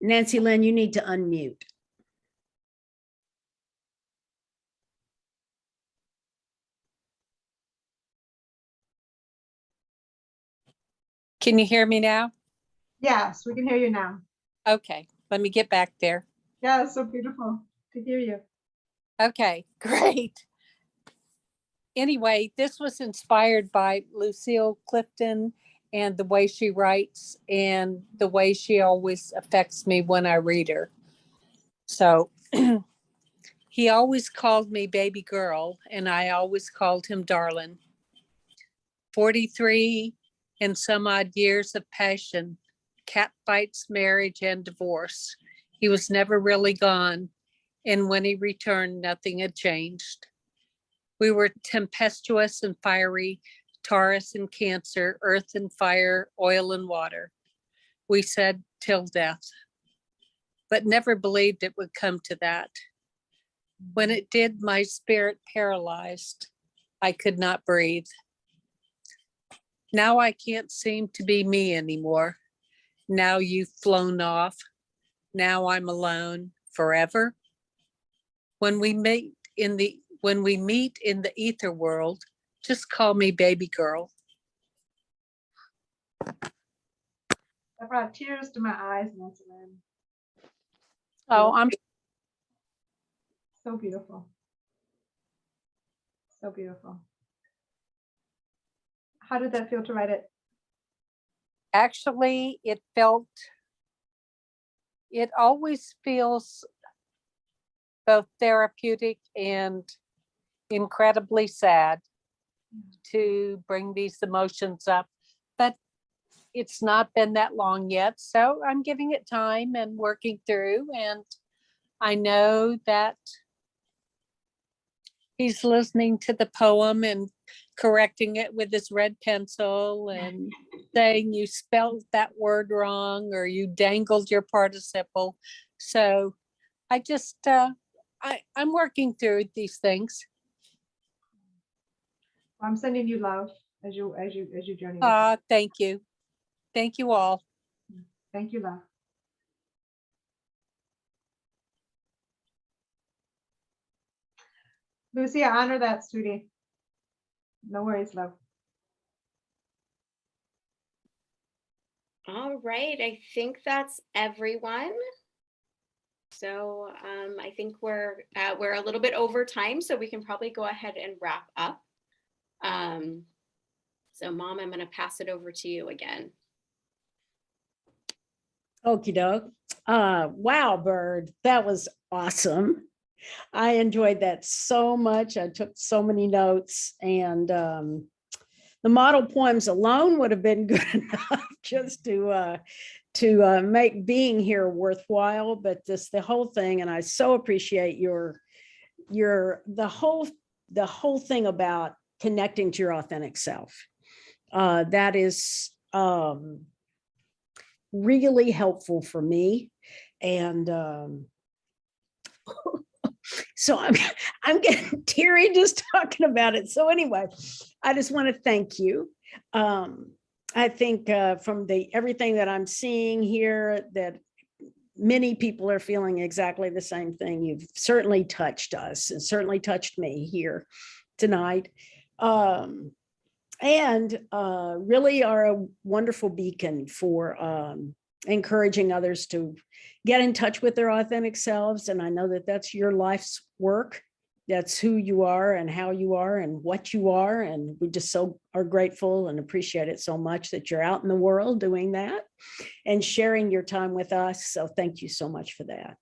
[SPEAKER 1] Nancy Lynn, you need to unmute.
[SPEAKER 8] Can you hear me now?
[SPEAKER 2] Yes, we can hear you now.
[SPEAKER 8] Okay, let me get back there.
[SPEAKER 2] Yeah, it's so beautiful to hear you.
[SPEAKER 8] Okay, great. Anyway, this was inspired by Lucille Clifton and the way she writes and the way she always affects me when I read her. So he always called me baby girl, and I always called him darling. 43 and some odd years of passion, cat fights, marriage, and divorce. He was never really gone, and when he returned, nothing had changed. We were tempestuous and fiery, Taurus and Cancer, earth and fire, oil and water. We said till death, but never believed it would come to that. When it did, my spirit paralyzed. I could not breathe. Now I can't seem to be me anymore. Now you've flown off. Now I'm alone forever. When we meet in the ether world, just call me baby girl.
[SPEAKER 2] That brought tears to my eyes, Nancy Lynn.
[SPEAKER 8] Oh, I'm
[SPEAKER 2] So beautiful. So beautiful. How did that feel to write it?
[SPEAKER 8] actually, it always feels both therapeutic and incredibly sad to bring these emotions up, but it's not been that long yet. So I'm giving it time and working through, and I know that he's listening to the poem and correcting it with his red pencil, and saying you spelled that word wrong or you dangled your participle. So I just, I'm working through these things.
[SPEAKER 2] I'm sending you love as you journey. With me.
[SPEAKER 8] Thank you. Thank you all.
[SPEAKER 2] Thank you, love. Lucy, I honor that, sweetie. No worries, love.
[SPEAKER 3] All right, I think that's everyone. So I think we're a little bit over time, so we can probably go ahead and wrap up. So Mom, I'm going to pass it over to you again.
[SPEAKER 1] Okie doke. Wow, Bird, that was awesome. I enjoyed that so much. I took so many notes, and the model poems alone would have been good enough just to make being here worthwhile. But the whole thing, and I so appreciate the whole thing about connecting to your authentic self. That is really helpful for me, and so I'm getting teary just talking about it. So anyway, I just want to thank you. I think from everything that I'm seeing here, that many people are feeling exactly the same thing. You've certainly touched us and certainly touched me here tonight. And really are a wonderful beacon for encouraging others to get in touch with their authentic selves. And I know that that's your life's work. That's who you are and how you are and what you are. And we just so are grateful and appreciate it so much that you're out in the world doing that and sharing your time with us. So thank you so much for that.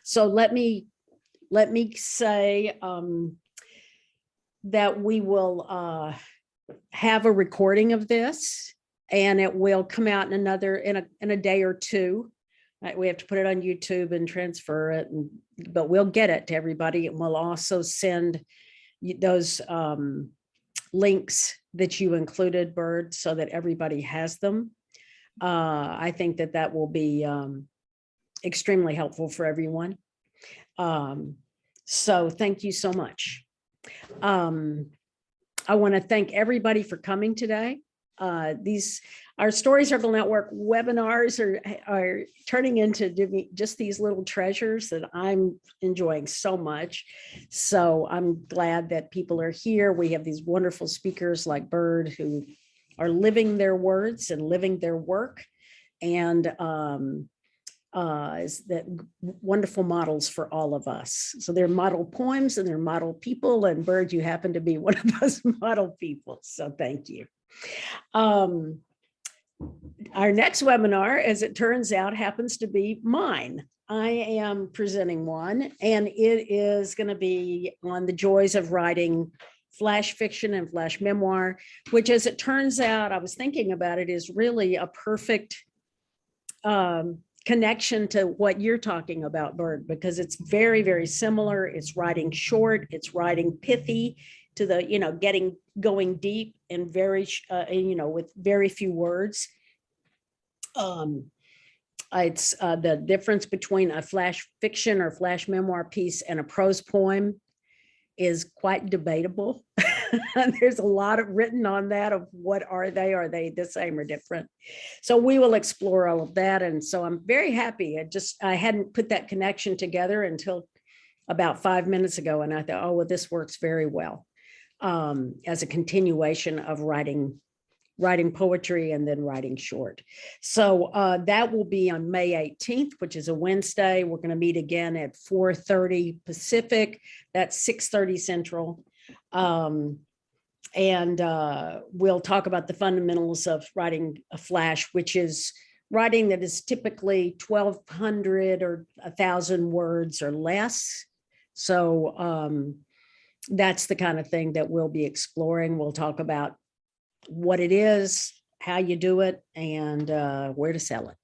[SPEAKER 1] So let me say that we will have a recording of this, and it will come out in a day or two. We have to put it on YouTube and transfer it, but we'll get it to everybody, and we'll also send those links that you included, Bird, so that everybody has them. I think that will be extremely helpful for everyone. So thank you so much. I want to thank everybody for coming today. Our Story Circle Network webinars are turning into just these little treasures that I'm enjoying so much. So I'm glad that people are here. We have these wonderful speakers like Bird who are living their words and living their work, and is that wonderful models for all of us. So they're model poems and they're model people, and Bird, you happen to be one of those model people. So thank you. Our next webinar, as it turns out, happens to be mine. I am presenting one, and it is going to be on the joys of writing flash fiction and flash memoir, which, as it turns out, I was thinking about it, is really a perfect connection to what you're talking about, Bird, because it's very, very similar. It's writing short, it's writing pithy to the, going deep and very, with very few words. It's the difference between a flash fiction or flash memoir piece and a prose poem is quite debatable. There's a lot written on that of what are they the same or different? So we will explore all of that. And so I'm very happy. I hadn't put that connection together until about 5 minutes ago. And I thought, oh, well, this works very well as a continuation of writing poetry and then writing short. So that will be on May 18th, which is a Wednesday. We're going to meet again at 4:30 Pacific. That's 6:30 Central. And we'll talk about the fundamentals of writing a flash, which is writing that is typically 1,200 or 1,000 words or less. So that's the kind of thing that we'll be exploring. We'll talk about what it is, how you do it, and where to sell it.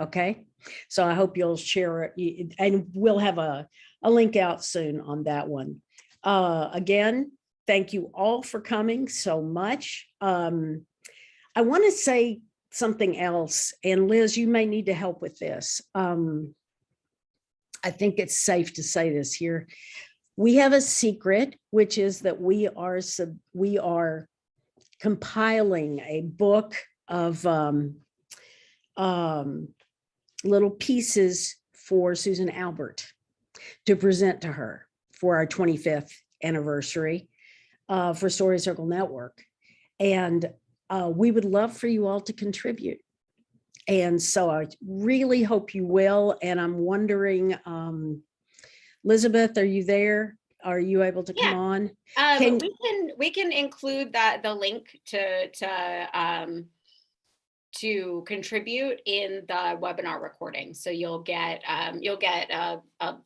[SPEAKER 1] Okay. So I hope you'll share it, and we'll have a link out soon on that one. Again, thank you all for coming so much. I want to say something else, and Liz, you may need to help with this. I think it's safe to say this here. We have a secret, which is that we are compiling a book of little pieces for Susan Albert to present to her for our 25th anniversary for Story Circle Network. And we would love for you all to contribute. And so I really hope you will. And I'm wondering, Elizabeth, are you there? Are you able to come on?
[SPEAKER 3] We can include the link to contribute in the webinar recording. So you'll get a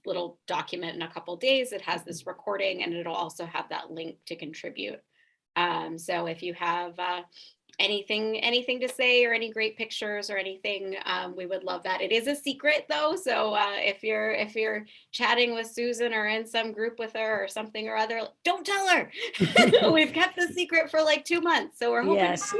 [SPEAKER 3] little document in a couple of days that has this recording, and it'll also have that link to contribute. So if you have anything to say or any great pictures or anything, we would love that. It is a secret though, so if you're chatting with Susan or in some group with her or something or other, don't tell her. We've kept the secret for like 2 months, so we're hoping.
[SPEAKER 1] Yes,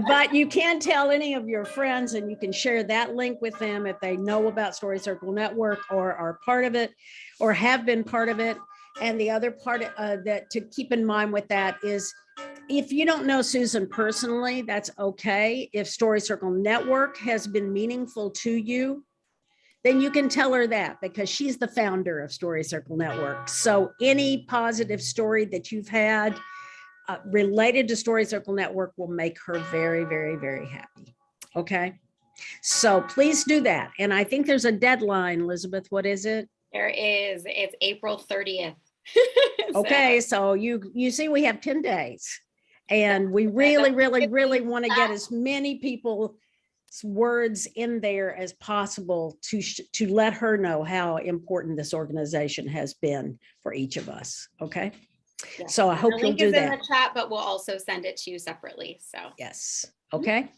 [SPEAKER 1] but you can tell any of your friends, and you can share that link with them if they know about Story Circle Network or are part of it or have been part of it. And the other part that to keep in mind with that is, if you don't know Susan personally, that's okay. If Story Circle Network has been meaningful to you, then you can tell her that, because she's the founder of Story Circle Network. So any positive story that you've had related to Story Circle Network will make her very, very, very happy. Okay. So please do that. And I think there's a deadline, Elizabeth. What is it?
[SPEAKER 3] There is. It's April 30th.
[SPEAKER 1] Okay. So you see, we have 10 days. And we really, really, really want to get as many people's words in there as possible to let her know how important this organization has been for each of us. Okay.
[SPEAKER 3] Yeah.
[SPEAKER 1] So I hope you'll do
[SPEAKER 3] The link is in
[SPEAKER 1] that.
[SPEAKER 3] the chat, but we'll also send it to you separately. So
[SPEAKER 1] Yes. Okay.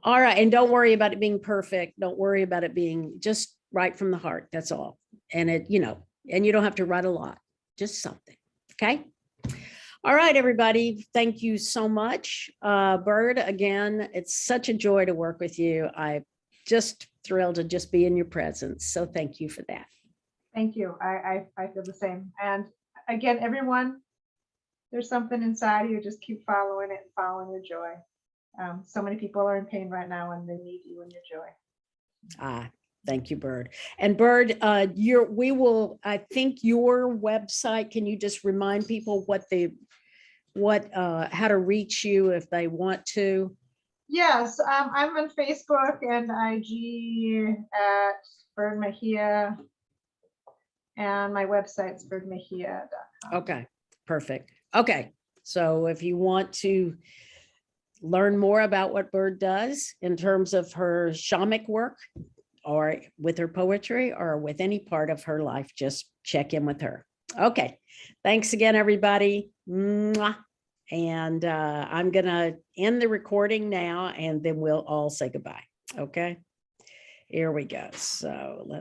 [SPEAKER 1] All right. And don't worry about it being perfect. Don't worry about it being just right from the heart. That's all. And and you don't have to write a lot, just something. Okay. All right, everybody. Thank you so much. Bird, again, it's such a joy to work with you. I'm just thrilled to just be in your presence. So thank you for that.
[SPEAKER 2] Thank you. I feel the same. And again, everyone, there's something inside you. Just keep following it and following your joy. So many people are in pain right now, and they need you and your joy.
[SPEAKER 1] Thank you, Bird. And Bird, I think your website, can you just remind people how to reach you if they want to?
[SPEAKER 2] Yes, I'm on Facebook and IG at Bird Mejia, and my website's birdmejia.com.
[SPEAKER 1] Okay, perfect. Okay, so if you want to learn more about what Bird does in terms of her shamanic work, or with her poetry, or with any part of her life, just check in with her. Okay, thanks again, everybody. Mwah. And I'm gonna end the recording now, and then we'll all say goodbye. Okay, here we go. So let's